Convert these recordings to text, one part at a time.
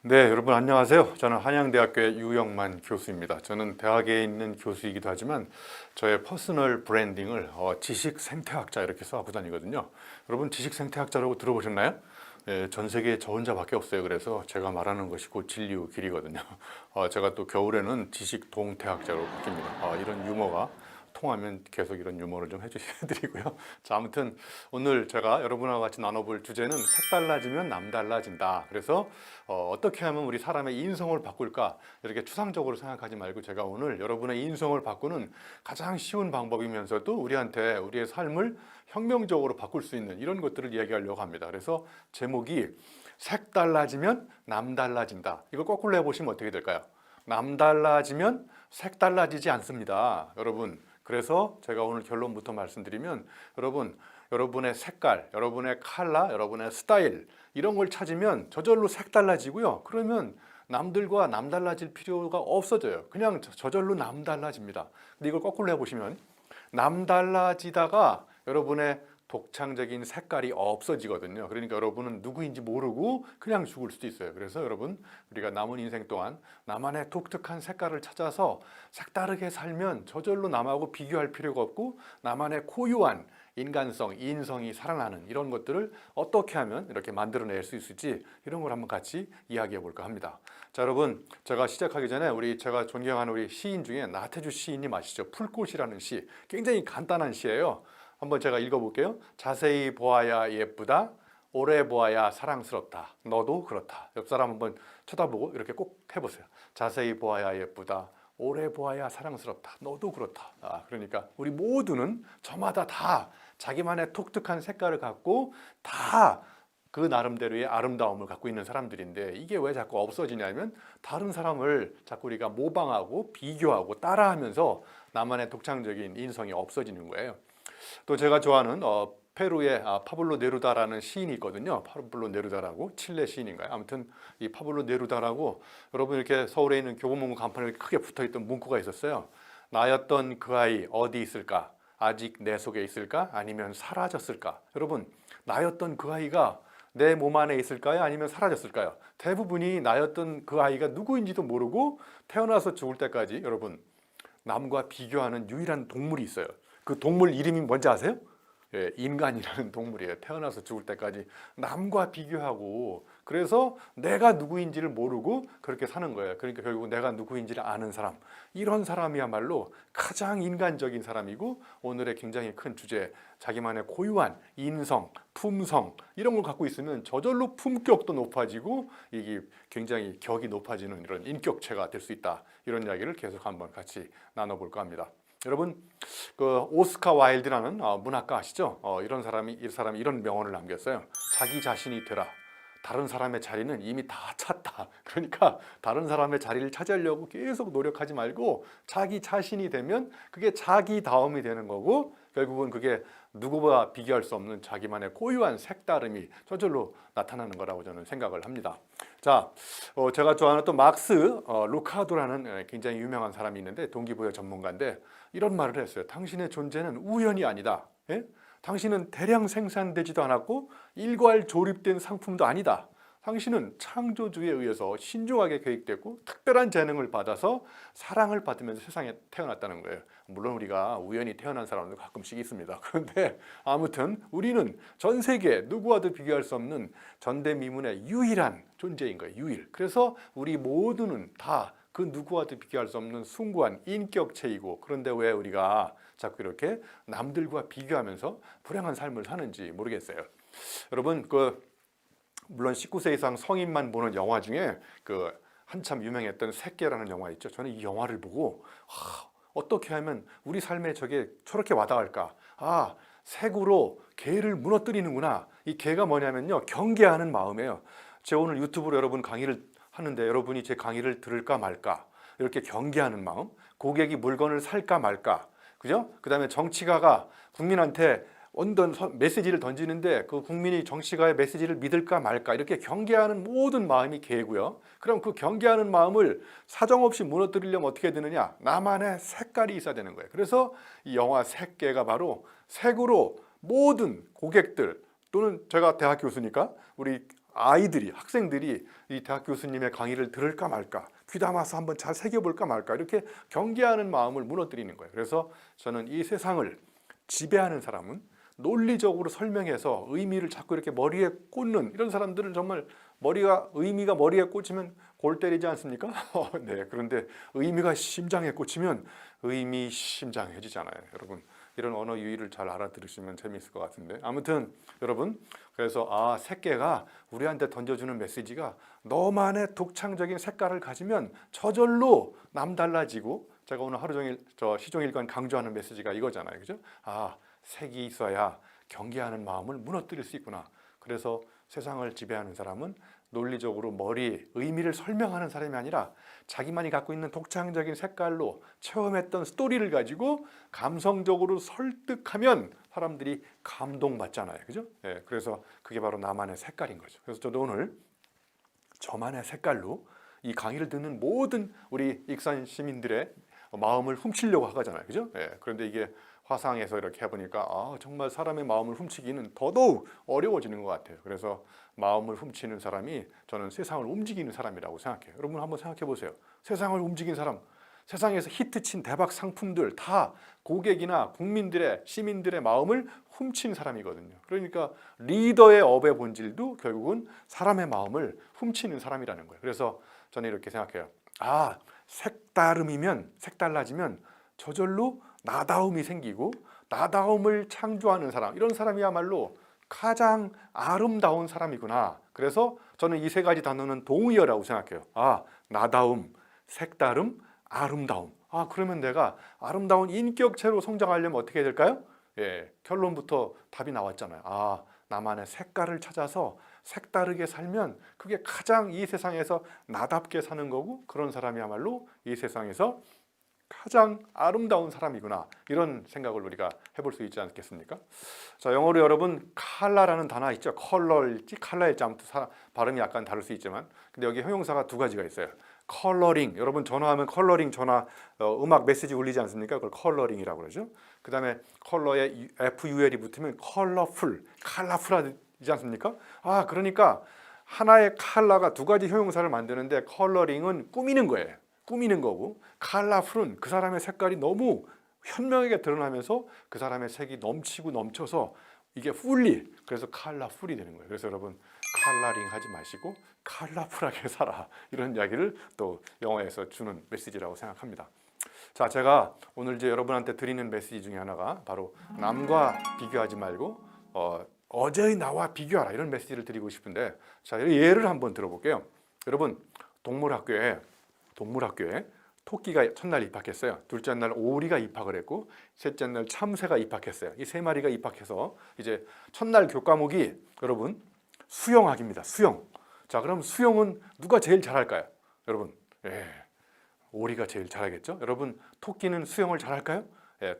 네, 여러분 안녕하세요. 저는 한양대학교의 유영만 교수입니다. 저는 대학에 있는 교수이기도 하지만 저의 퍼스널 브랜딩을 지식 생태학자 이렇게 써갖고 다니거든요. 여러분 지식 생태학자라고 들어보셨나요? 예, 전 세계에 저 혼자밖에 없어요. 그래서 제가 말하는 것이 곧 진리의 길이거든요. 제가 또 겨울에는 지식 동태학자로 바뀝니다. 이런 유머가 통하면 계속 이런 유머를 좀 해드리고요. 자, 아무튼 오늘 제가 여러분과 같이 나눠볼 주제는 색달라지면 남달라진다. 그래서 어떻게 하면 우리 사람의 인성을 바꿀까, 이렇게 추상적으로 생각하지 말고 제가 오늘 여러분의 인성을 바꾸는 가장 쉬운 방법이면서도 우리한테 우리의 삶을 혁명적으로 바꿀 수 있는 이런 것들을 이야기하려고 합니다. 그래서 제목이 색달라지면 남달라진다. 이걸 거꾸로 해보시면 어떻게 될까요? 남달라지면 색달라지지 않습니다. 여러분, 그래서 제가 오늘 결론부터 말씀드리면 여러분의 색깔, 여러분의 컬러, 여러분의 스타일 이런 걸 찾으면 저절로 색달라지고요. 그러면 남들과 남달라질 필요가 없어져요. 그냥 저절로 남달라집니다. 근데 이걸 거꾸로 해보시면 남달라지다가 여러분의 독창적인 색깔이 없어지거든요. 그러니까 여러분은 누구인지 모르고 그냥 죽을 수도 있어요. 그래서 여러분, 우리가 남은 인생 동안 나만의 독특한 색깔을 찾아서 색다르게 살면 저절로 남하고 비교할 필요가 없고 나만의 고유한 인간성, 인성이 살아나는 이런 것들을 어떻게 하면 이렇게 만들어낼 수 있을지 이런 걸 한번 같이 이야기해 볼까 합니다. 자, 여러분, 제가 시작하기 전에 제가 존경하는 우리 시인 중에 나태주 시인님 아시죠? 풀꽃이라는 시, 굉장히 간단한 시예요. 한번 제가 읽어볼게요. 자세히 보아야 예쁘다. 오래 보아야 사랑스럽다. 너도 그렇다. 옆 사람 한번 쳐다보고 이렇게 꼭 해보세요. 자세히 보아야 예쁘다. 오래 보아야 사랑스럽다. 너도 그렇다. 그러니까 우리 모두는 저마다 다 자기만의 독특한 색깔을 갖고 다 그 나름대로의 아름다움을 갖고 있는 사람들인데, 이게 왜 자꾸 없어지냐면 다른 사람을 자꾸 우리가 모방하고 비교하고 따라하면서 나만의 독창적인 인성이 없어지는 거예요. 또 제가 좋아하는 페루의 파블로 네루다라는 시인이 있거든요. 파블로 네루다라고, 칠레 시인인가요? 아무튼 이 파블로 네루다라고, 여러분 이렇게 서울에 있는 교보문고 간판에 크게 붙어있던 문구가 있었어요. 나였던 그 아이 어디 있을까? 아직 내 속에 있을까? 아니면 사라졌을까? 여러분, 나였던 그 아이가 내 몸 안에 있을까요? 아니면 사라졌을까요? 대부분이 나였던 그 아이가 누구인지도 모르고 태어나서 죽을 때까지 여러분 남과 비교하는 유일한 동물이 있어요. 그 동물 이름이 뭔지 아세요? 예, 인간이라는 동물이에요. 태어나서 죽을 때까지 남과 비교하고, 그래서 내가 누구인지를 모르고 그렇게 사는 거예요. 그러니까 결국 내가 누구인지를 아는 사람, 이런 사람이야말로 가장 인간적인 사람이고, 오늘의 굉장히 큰 주제, 자기만의 고유한 인성, 품성 이런 걸 갖고 있으면 저절로 품격도 높아지고 이게 굉장히 격이 높아지는 이런 인격체가 될 수 있다. 이런 이야기를 계속 한번 같이 나눠볼까 합니다. 여러분, 그 오스카 와일드라는 문학가 아시죠? 이 사람이 이런 명언을 남겼어요. 자기 자신이 되라. 다른 사람의 자리는 이미 다 찼다. 그러니까 다른 사람의 자리를 차지하려고 계속 노력하지 말고 자기 자신이 되면 그게 자기다움이 되는 거고, 결국은 그게 누구보다 비교할 수 없는 자기만의 고유한 색다름이 저절로 나타나는 거라고 저는 생각을 합니다. 자, 제가 좋아하는 또 막스 루카도라는 굉장히 유명한 사람이 있는데, 동기부여 전문가인데 이런 말을 했어요. 당신의 존재는 우연이 아니다. 예? 당신은 대량 생산되지도 않았고 일괄 조립된 상품도 아니다. 당신은 창조주에 의해서 신중하게 계획됐고 특별한 재능을 받아서 사랑을 받으면서 세상에 태어났다는 거예요. 물론 우리가 우연히 태어난 사람도 가끔씩 있습니다. 그런데 아무튼 우리는 전 세계 누구와도 비교할 수 없는 전대미문의 유일한 존재인 거예요. 유일. 그래서 우리 모두는 다 그 누구와도 비교할 수 없는 숭고한 인격체이고, 그런데 왜 우리가 자꾸 이렇게 남들과 비교하면서 불행한 삶을 사는지 모르겠어요. 여러분, 물론 19세 이상 성인만 보는 영화 중에 한참 유명했던 새끼라는 영화 있죠. 저는 이 영화를 보고 어떻게 하면 우리 삶에 저게 저렇게 와닿을까? 색으로 개를 무너뜨리는구나. 이 개가 뭐냐면요, 경계하는 마음이에요. 제가 오늘 유튜브로 여러분 강의를 하는데 여러분이 제 강의를 들을까 말까, 이렇게 경계하는 마음, 고객이 물건을 살까 말까, 그죠? 그 다음에 정치가가 국민한테 메시지를 던지는데 그 국민이 정치가의 메시지를 믿을까 말까, 이렇게 경계하는 모든 마음이 개고요. 그럼 그 경계하는 마음을 사정없이 무너뜨리려면 어떻게 되느냐? 나만의 색깔이 있어야 되는 거예요. 그래서 이 영화 색개가 바로 색으로 모든 고객들, 또는 제가 대학 교수니까 우리 아이들이, 학생들이 이 대학 교수님의 강의를 들을까 말까, 귀담아서 한번 잘 새겨볼까 말까 이렇게 경계하는 마음을 무너뜨리는 거예요. 그래서 저는 이 세상을 지배하는 사람은 논리적으로 설명해서 의미를 자꾸 이렇게 머리에 꽂는 이런 사람들은 정말 의미가 머리에 꽂히면 골 때리지 않습니까? 네, 그런데 의미가 심장에 꽂히면 의미 심장해지잖아요. 여러분, 이런 언어 유희를 잘 알아들으시면 재미있을 것 같은데, 아무튼 여러분, 그래서 새끼가 우리한테 던져주는 메시지가 너만의 독창적인 색깔을 가지면 저절로 남달라지고, 제가 오늘 하루 종일 시종일관 강조하는 메시지가 이거잖아요, 그죠? 색이 있어야 경계하는 마음을 무너뜨릴 수 있구나. 그래서 세상을 지배하는 사람은 논리적으로 의미를 설명하는 사람이 아니라 자기만이 갖고 있는 독창적인 색깔로 체험했던 스토리를 가지고 감성적으로 설득하면 사람들이 감동받잖아요, 그죠? 예, 그래서 그게 바로 나만의 색깔인 거죠. 그래서 저도 오늘 저만의 색깔로 이 강의를 듣는 모든 우리 익산 시민들의 마음을 훔치려고 하잖아요, 그죠? 예, 그런데 이게 화상에서 이렇게 해보니까 정말 사람의 마음을 훔치기는 더더욱 어려워지는 것 같아요. 그래서 마음을 훔치는 사람이 저는 세상을 움직이는 사람이라고 생각해요. 여러분 한번 생각해 보세요. 세상을 움직이는 사람, 세상에서 히트친 대박 상품들 다 고객이나 시민들의 마음을 훔친 사람이거든요. 그러니까 리더의 업의 본질도 결국은 사람의 마음을 훔치는 사람이라는 거예요. 그래서 저는 이렇게 생각해요. 색달라지면 저절로 나다움이 생기고 나다움을 창조하는 사람, 이런 사람이야말로 가장 아름다운 사람이구나. 그래서 저는 이 세 가지 단어는 동의어라고 생각해요. 나다움, 색다름, 아름다움. 그러면 내가 아름다운 인격체로 성장하려면 어떻게 해야 될까요? 예, 결론부터 답이 나왔잖아요. 나만의 색깔을 찾아서 색다르게 살면 그게 가장 이 세상에서 나답게 사는 거고, 그런 사람이야말로 이 세상에서 가장 아름다운 사람이구나, 이런 생각을 우리가 해볼 수 있지 않겠습니까? 자, 영어로 여러분 컬러라는 단어 있죠. 컬러일지 컬러일지 아무튼 발음이 약간 다를 수 있지만, 근데 여기 형용사가 두 가지가 있어요. 컬러링, 여러분 전화하면 컬러링 음악 메시지 울리지 않습니까? 그걸 컬러링이라고 그러죠. 그 다음에 컬러에 FUL이 붙으면 컬러풀하지 않습니까? 그러니까 하나의 컬러가 두 가지 형용사를 만드는데, 컬러링은 꾸미는 거예요. 꾸미는 거고, 컬러풀은 그 사람의 색깔이 너무 현명하게 드러나면서 그 사람의 색이 넘치고 넘쳐서 이게 그래서 컬러풀이 되는 거예요. 그래서 여러분 컬러링 하지 마시고 컬러풀하게 살아, 이런 이야기를 또 영어에서 주는 메시지라고 생각합니다. 자, 제가 오늘 이제 여러분한테 드리는 메시지 중에 하나가 바로 남과 비교하지 말고 어제의 나와 비교하라, 이런 메시지를 드리고 싶은데, 자, 예를 한번 들어볼게요. 여러분 동물학교에 토끼가 첫날 입학했어요. 둘째 날 오리가 입학을 했고, 셋째 날 참새가 입학했어요. 이 세 마리가 입학해서 이제 첫날 교과목이 여러분 수영학입니다. 수영. 자, 그럼 수영은 누가 제일 잘할까요? 여러분, 오리가 제일 잘하겠죠? 여러분, 토끼는 수영을 잘할까요?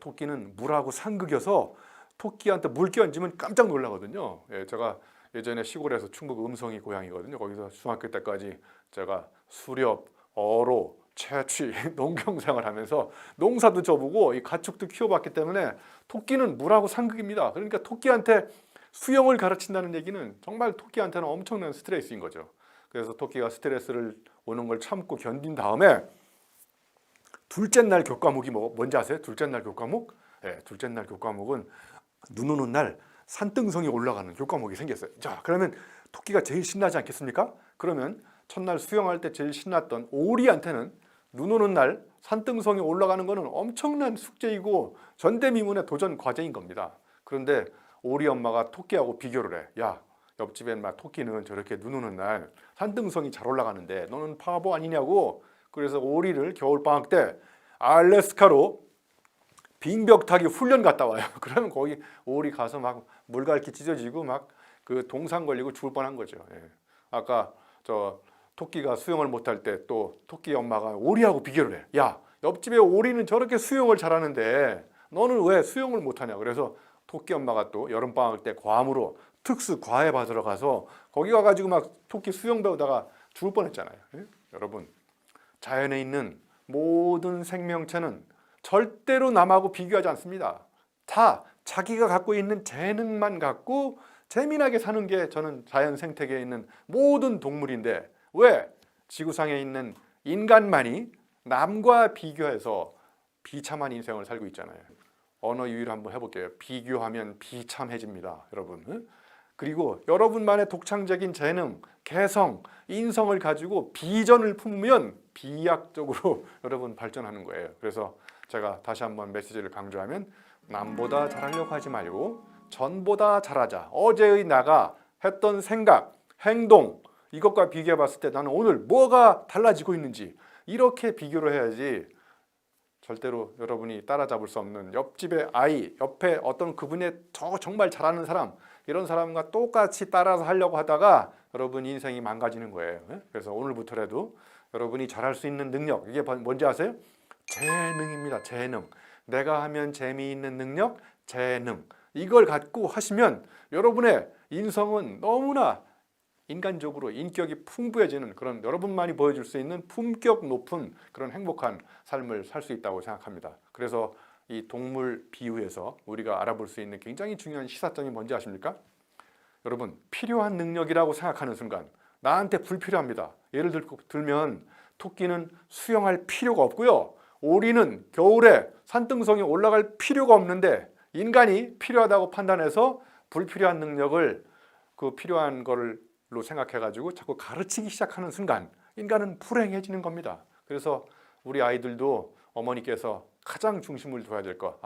토끼는 물하고 상극여서 토끼한테 물 끼얹으면 깜짝 놀라거든요. 제가 예전에 시골에서 충북 음성이 고향이거든요. 거기서 중학교 때까지 제가 수렵, 어로, 채취, 농경생활 하면서 농사도 져보고 이 가축도 키워봤기 때문에 토끼는 물하고 상극입니다. 그러니까 토끼한테 수영을 가르친다는 얘기는 정말 토끼한테는 엄청난 스트레스인 거죠. 그래서 토끼가 스트레스를 오는 걸 참고 견딘 다음에 둘째 날 교과목이 뭔지 아세요? 둘째 날 교과목? 둘째 날 교과목은 눈 오는 날 산등성이 올라가는 교과목이 생겼어요. 자, 그러면 토끼가 제일 신나지 않겠습니까? 그러면 첫날 수영할 때 제일 신났던 오리한테는 눈 오는 날 산등성이 올라가는 것은 엄청난 숙제이고 전대미문의 도전 과제인 겁니다. 그런데 오리 엄마가 토끼하고 비교를 해. 야, 옆집에 토끼는 저렇게 눈 오는 날 산등성이 잘 올라가는데 너는 바보 아니냐고. 그래서 오리를 겨울방학 때 알래스카로 빙벽 타기 훈련 갔다 와요. 그러면 거기 오리 가서 막 물갈퀴 찢어지고 막 그 동상 걸리고 죽을 뻔한 거죠. 아까 토끼가 수영을 못할 때 또 토끼 엄마가 오리하고 비교를 해. 야, 옆집에 오리는 저렇게 수영을 잘하는데 너는 왜 수영을 못하냐. 그래서 토끼 엄마가 또 여름방학 때 괌으로 특수 과외 받으러 가서 거기 가가지고 막 토끼 수영 배우다가 죽을 뻔했잖아요. 여러분, 자연에 있는 모든 생명체는 절대로 남하고 비교하지 않습니다. 다 자기가 갖고 있는 재능만 갖고 재미나게 사는 게 저는 자연 생태계에 있는 모든 동물인데 왜 지구상에 있는 인간만이 남과 비교해서 비참한 인생을 살고 있잖아요. 언어 유희를 한번 해볼게요. 비교하면 비참해집니다, 여러분. 그리고 여러분만의 독창적인 재능, 개성, 인성을 가지고 비전을 품으면 비약적으로 여러분 발전하는 거예요. 그래서 제가 다시 한번 메시지를 강조하면 남보다 잘하려고 하지 말고 전보다 잘하자. 어제의 나가 했던 생각, 행동 이것과 비교해 봤을 때 나는 오늘 뭐가 달라지고 있는지 이렇게 비교를 해야지 절대로 여러분이 따라잡을 수 없는 옆집의 아이, 옆에 어떤 그분의 정말 잘하는 사람 이런 사람과 똑같이 따라서 하려고 하다가 여러분 인생이 망가지는 거예요. 그래서 오늘부터라도 여러분이 잘할 수 있는 능력 이게 뭔지 아세요? 재능입니다. 재능. 내가 하면 재미있는 능력, 재능. 이걸 갖고 하시면 여러분의 인성은 너무나 인간적으로 인격이 풍부해지는 그런 여러분만이 보여줄 수 있는 품격 높은 그런 행복한 삶을 살 수 있다고 생각합니다. 그래서 이 동물 비유에서 우리가 알아볼 수 있는 굉장히 중요한 시사점이 뭔지 아십니까? 여러분 필요한 능력이라고 생각하는 순간 나한테 불필요합니다. 예를 들면 토끼는 수영할 필요가 없고요. 오리는 겨울에 산등성에 올라갈 필요가 없는데 인간이 필요하다고 판단해서 불필요한 능력을 그 필요한 거를 로 생각해가지고 자꾸 가르치기 시작하는 순간 인간은 불행해지는 겁니다. 그래서 우리 아이들도 어머니께서 가장 중심을 둬야 될 거,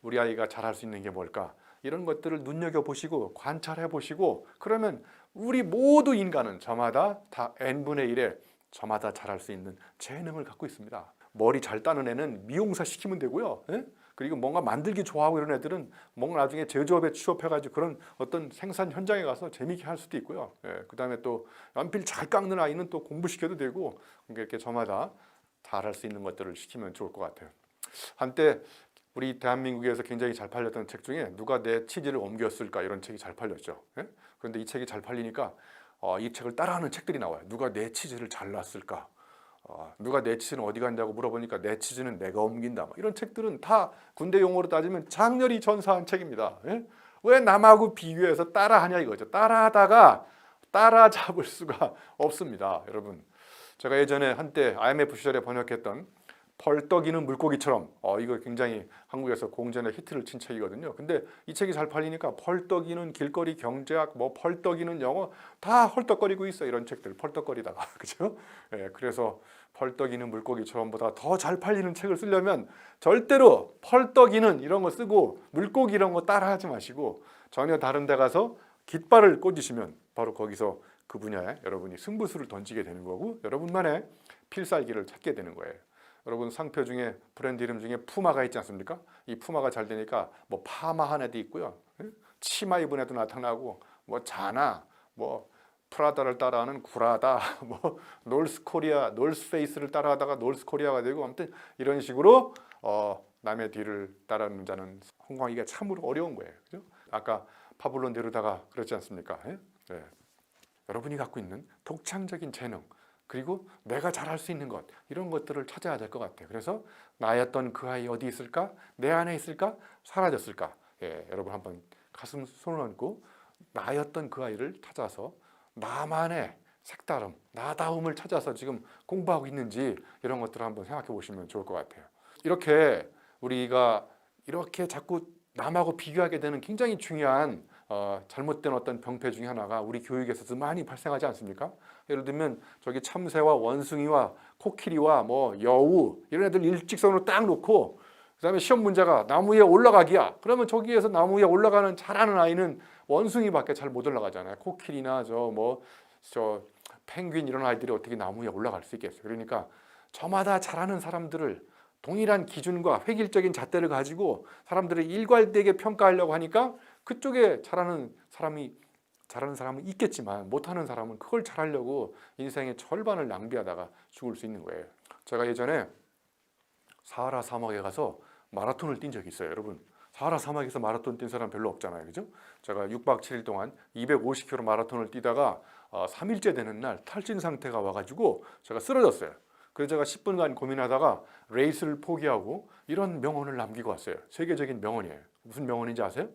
우리 아이가 잘할 수 있는 게 뭘까? 이런 것들을 눈여겨보시고 관찰해보시고 그러면 우리 모두 인간은 저마다 다 n분의 1에 저마다 잘할 수 있는 재능을 갖고 있습니다. 머리 잘 따는 애는 미용사 시키면 되고요. 그리고 뭔가 만들기 좋아하고 이런 애들은 뭔가 나중에 제조업에 취업해가지고 그런 어떤 생산 현장에 가서 재미있게 할 수도 있고요. 그 다음에 또 연필 잘 깎는 아이는 또 공부시켜도 되고 이렇게 저마다 잘할 수 있는 것들을 시키면 좋을 것 같아요. 한때 우리 대한민국에서 굉장히 잘 팔렸던 책 중에 누가 내 치즈를 옮겼을까 이런 책이 잘 팔렸죠. 그런데 이 책이 잘 팔리니까 이 책을 따라하는 책들이 나와요. 누가 내 치즈를 잘랐을까? 누가 내 치즈는 어디 갔냐고 물어보니까 내 치즈는 내가 옮긴다. 이런 책들은 다 군대 용어로 따지면 장렬히 전사한 책입니다. 왜 남하고 비교해서 따라하냐 이거죠. 따라하다가 따라잡을 수가 없습니다. 여러분 제가 예전에 한때 IMF 시절에 번역했던 펄떡이는 물고기처럼 이거 굉장히 한국에서 공전의 히트를 친 책이거든요. 근데 이 책이 잘 팔리니까 펄떡이는 길거리 경제학, 뭐 펄떡이는 영어 다 헐떡거리고 있어 이런 책들 펄떡거리다가 그죠? 그래서 펄떡이는 물고기처럼보다 더 잘 팔리는 책을 쓰려면 절대로 펄떡이는 이런 거 쓰고 물고기 이런 거 따라하지 마시고 전혀 다른 데 가서 깃발을 꽂으시면 바로 거기서 그 분야에 여러분이 승부수를 던지게 되는 거고 여러분만의 필살기를 찾게 되는 거예요. 여러분 상표 중에 브랜드 이름 중에 푸마가 있지 않습니까? 이 푸마가 잘 되니까 뭐 파마한 애도 있고요. 치마 입은 애도 나타나고 뭐 자나 뭐 프라다를 따라하는 구라다 뭐 놀스코리아 놀스페이스를 따라하다가 놀스코리아가 되고 아무튼 이런 식으로 남의 뒤를 따르는 자는 성공하기가 참으로 어려운 거예요. 그죠? 아까 파블로 네루다가 그렇지 않습니까? 여러분이 갖고 있는 독창적인 재능 그리고 내가 잘할 수 있는 것 이런 것들을 찾아야 될 것 같아요. 그래서 나였던 그 아이 어디 있을까? 내 안에 있을까? 사라졌을까? 여러분 한번 가슴 손을 얹고 나였던 그 아이를 찾아서 나만의 색다름, 나다움을 찾아서 지금 공부하고 있는지 이런 것들을 한번 생각해 보시면 좋을 것 같아요. 이렇게 우리가 이렇게 자꾸 남하고 비교하게 되는 굉장히 중요한 잘못된 어떤 병폐 중에 하나가 우리 교육에서도 많이 발생하지 않습니까? 예를 들면 저기 참새와 원숭이와 코끼리와 뭐 여우 이런 애들 일직선으로 딱 놓고 그다음에 시험 문제가 나무 위에 올라가기야. 그러면 저기에서 나무 위에 올라가는 잘하는 아이는 원숭이밖에 잘 못 올라가잖아요. 코끼리나 저 펭귄 이런 아이들이 어떻게 나무 위에 올라갈 수 있겠어요? 그러니까 저마다 잘하는 사람들을 동일한 기준과 획일적인 잣대를 가지고 사람들을 일괄되게 평가하려고 하니까 그쪽에 잘하는 사람은 있겠지만 못하는 사람은 그걸 잘하려고 인생의 절반을 낭비하다가 죽을 수 있는 거예요. 제가 예전에 사하라 사막에 가서 마라톤을 뛴 적이 있어요. 여러분 사하라 사막에서 마라톤 뛴 사람 별로 없잖아요. 그죠? 제가 6박 7일 동안 250km 마라톤을 뛰다가 3일째 되는 날 탈진 상태가 와가지고 제가 쓰러졌어요. 그래서 제가 10분간 고민하다가 레이스를 포기하고 이런 명언을 남기고 왔어요. 세계적인 명언이에요. 무슨 명언인지 아세요?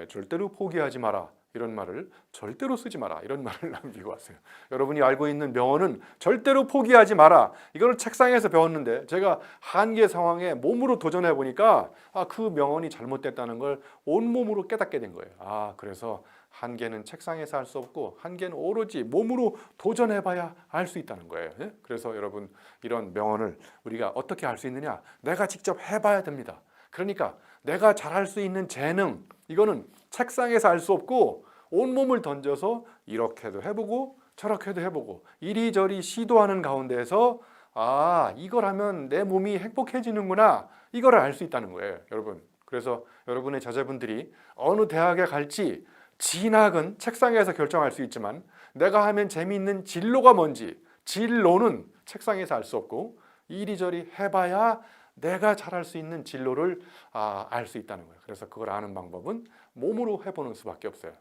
절대로 포기하지 마라. 이런 말을 절대로 쓰지 마라. 이런 말을 남기고 왔어요. 여러분이 알고 있는 명언은 절대로 포기하지 마라. 이거를 책상에서 배웠는데 제가 한계 상황에 몸으로 도전해 보니까 그 명언이 잘못됐다는 걸 온몸으로 깨닫게 된 거예요. 그래서 한계는 책상에서 할 수 없고 한계는 오로지 몸으로 도전해봐야 알 수 있다는 거예요. 그래서 여러분 이런 명언을 우리가 어떻게 할 수 있느냐? 내가 직접 해봐야 됩니다. 그러니까 내가 잘할 수 있는 재능, 이거는 책상에서 알 수 없고 온몸을 던져서 이렇게도 해보고 저렇게도 해보고 이리저리 시도하는 가운데에서 이걸 하면 내 몸이 행복해지는구나, 이걸 알 수 있다는 거예요, 여러분. 그래서 여러분의 자제분들이 어느 대학에 갈지 진학은 책상에서 결정할 수 있지만 내가 하면 재미있는 진로가 뭔지, 진로는 책상에서 알 수 없고 이리저리 해봐야 내가 잘할 수 있는 진로를 알 수 있다는 거예요. 그래서 그걸 아는 방법은 몸으로 해보는 수밖에 없어요.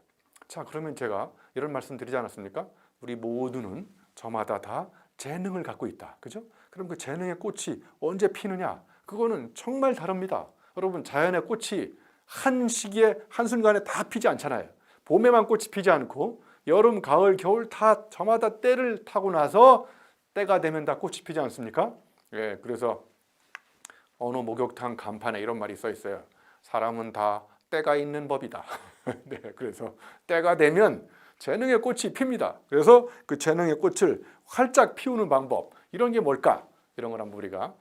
자, 그러면 제가 이런 말씀 드리지 않았습니까? 우리 모두는 저마다 다 재능을 갖고 있다. 그죠? 그럼 그 재능의 꽃이 언제 피느냐? 그거는 정말 다릅니다. 여러분, 자연의 꽃이 한 시기에 한순간에 다 피지 않잖아요. 봄에만 꽃이 피지 않고 여름, 가을, 겨울 다 저마다 때를 타고 나서 때가 되면 다 꽃이 피지 않습니까? 예, 그래서 어느 목욕탕 간판에 이런 말이 써 있어요. 사람은 다 때가 있는 법이다. 네, 그래서 때가 되면 재능의 꽃이 핍니다. 그래서 그 재능의 꽃을 활짝 피우는 방법, 이런 게 뭘까? 이런 걸 한번 우리가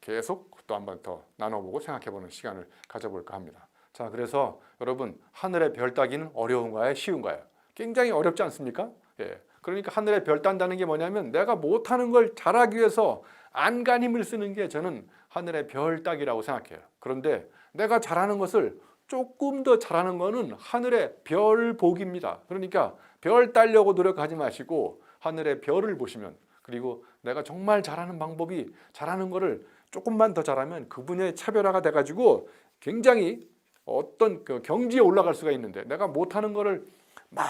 계속 또 한 번 더 나눠보고 생각해보는 시간을 가져볼까 합니다. 자, 그래서 여러분, 하늘의 별 따기는 어려운가요? 쉬운가요? 굉장히 어렵지 않습니까? 예. 그러니까 하늘의 별 딴다는 게 뭐냐면 내가 못하는 걸 잘하기 위해서 안간힘을 쓰는 게 저는 하늘의 별 따기라고 생각해요. 그런데 내가 잘하는 것을 조금 더 잘하는 거는 하늘의 별 복입니다. 그러니까 별 따려고 노력하지 마시고 하늘의 별을 보시면, 그리고 내가 정말 잘하는 방법이, 잘하는 거를 조금만 더 잘하면 그 분야의 차별화가 돼가지고 굉장히 어떤 그 경지에 올라갈 수가 있는데, 내가 못하는 거를 막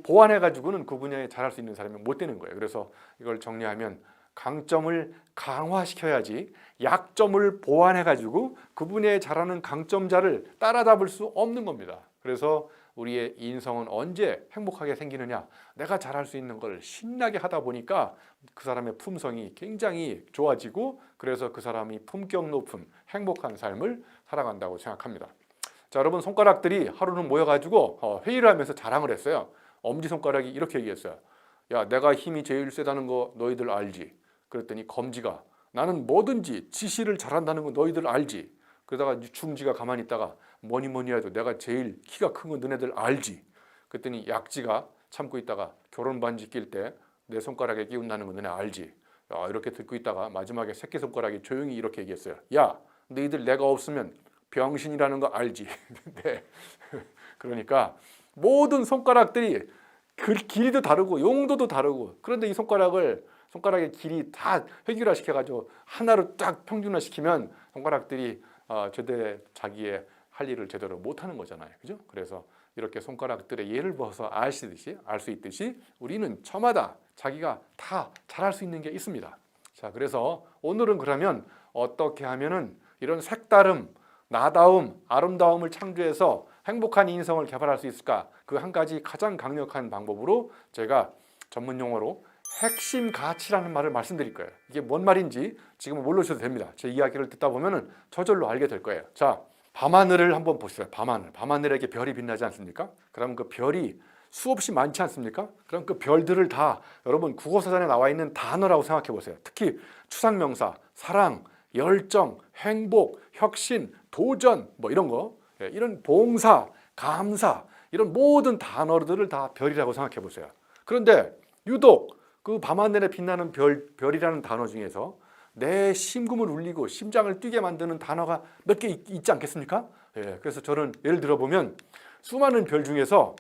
보완해가지고는 그 분야에 잘할 수 있는 사람이 못 되는 거예요. 그래서 이걸 정리하면 강점을 강화시켜야지 약점을 보완해가지고 그 분야에 잘하는 강점자를 따라잡을 수 없는 겁니다. 그래서 우리의 인성은 언제 행복하게 생기느냐? 내가 잘할 수 있는 걸 신나게 하다 보니까 그 사람의 품성이 굉장히 좋아지고, 그래서 그 사람이 품격 높은 행복한 삶을 살아간다고 생각합니다. 자, 여러분, 손가락들이 하루는 모여가지고 회의를 하면서 자랑을 했어요. 엄지손가락이 이렇게 얘기했어요. 야, 내가 힘이 제일 세다는 거 너희들 알지? 그랬더니 검지가, 나는 뭐든지 지시를 잘한다는 거 너희들 알지? 그러다가 중지가 가만히 있다가 뭐니 해도 내가 제일 키가 큰 거 너네들 알지? 그랬더니 약지가 참고 있다가 결혼 반지 낄 때 내 손가락에 끼운다는 거 너네 알지? 이렇게 듣고 있다가 마지막에 새끼손가락이 조용히 이렇게 얘기했어요. 야, 너희들 내가 없으면 병신이라는 거 알지? 네. 그러니까 모든 손가락들이 그 길이도 다르고 용도도 다르고, 그런데 이 손가락의 길이 다 획일화 시켜가지고 하나로 딱 평준화 시키면 손가락들이 제대로 자기의 할 일을 제대로 못하는 거잖아요. 그죠? 그래서 이렇게 손가락들의 예를 보아서 알 수 있듯이 우리는 저마다 자기가 다 잘할 수 있는 게 있습니다. 자, 그래서 오늘은 그러면 어떻게 하면은 이런 색다름, 나다움, 아름다움을 창조해서 행복한 인성을 개발할 수 있을까? 그 한 가지 가장 강력한 방법으로 제가 전문 용어로 핵심 가치라는 말을 말씀드릴 거예요. 이게 뭔 말인지 지금은 모르셔도 됩니다. 제 이야기를 듣다 보면은 저절로 알게 될 거예요. 자, 밤하늘을 한번 보시죠. 밤하늘에게 별이 빛나지 않습니까? 그럼 그 별이 수없이 많지 않습니까? 그럼 그 별들을 다 여러분 국어사전에 나와 있는 단어라고 생각해 보세요. 특히 추상명사, 사랑, 열정, 행복, 혁신, 도전, 뭐 이런 거, 이런 봉사, 감사, 이런 모든 단어들을 다 별이라고 생각해 보세요. 그런데 유독 그 밤하늘에 빛나는 별이라는 단어 중에서 내 심금을 울리고 심장을 뛰게 만드는 단어가 몇 개 있지 않겠습니까? 그래서 저는 예를 들어 보면 수많은 별 중에서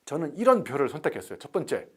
저는 이런 별을 선택했어요. 첫 번째,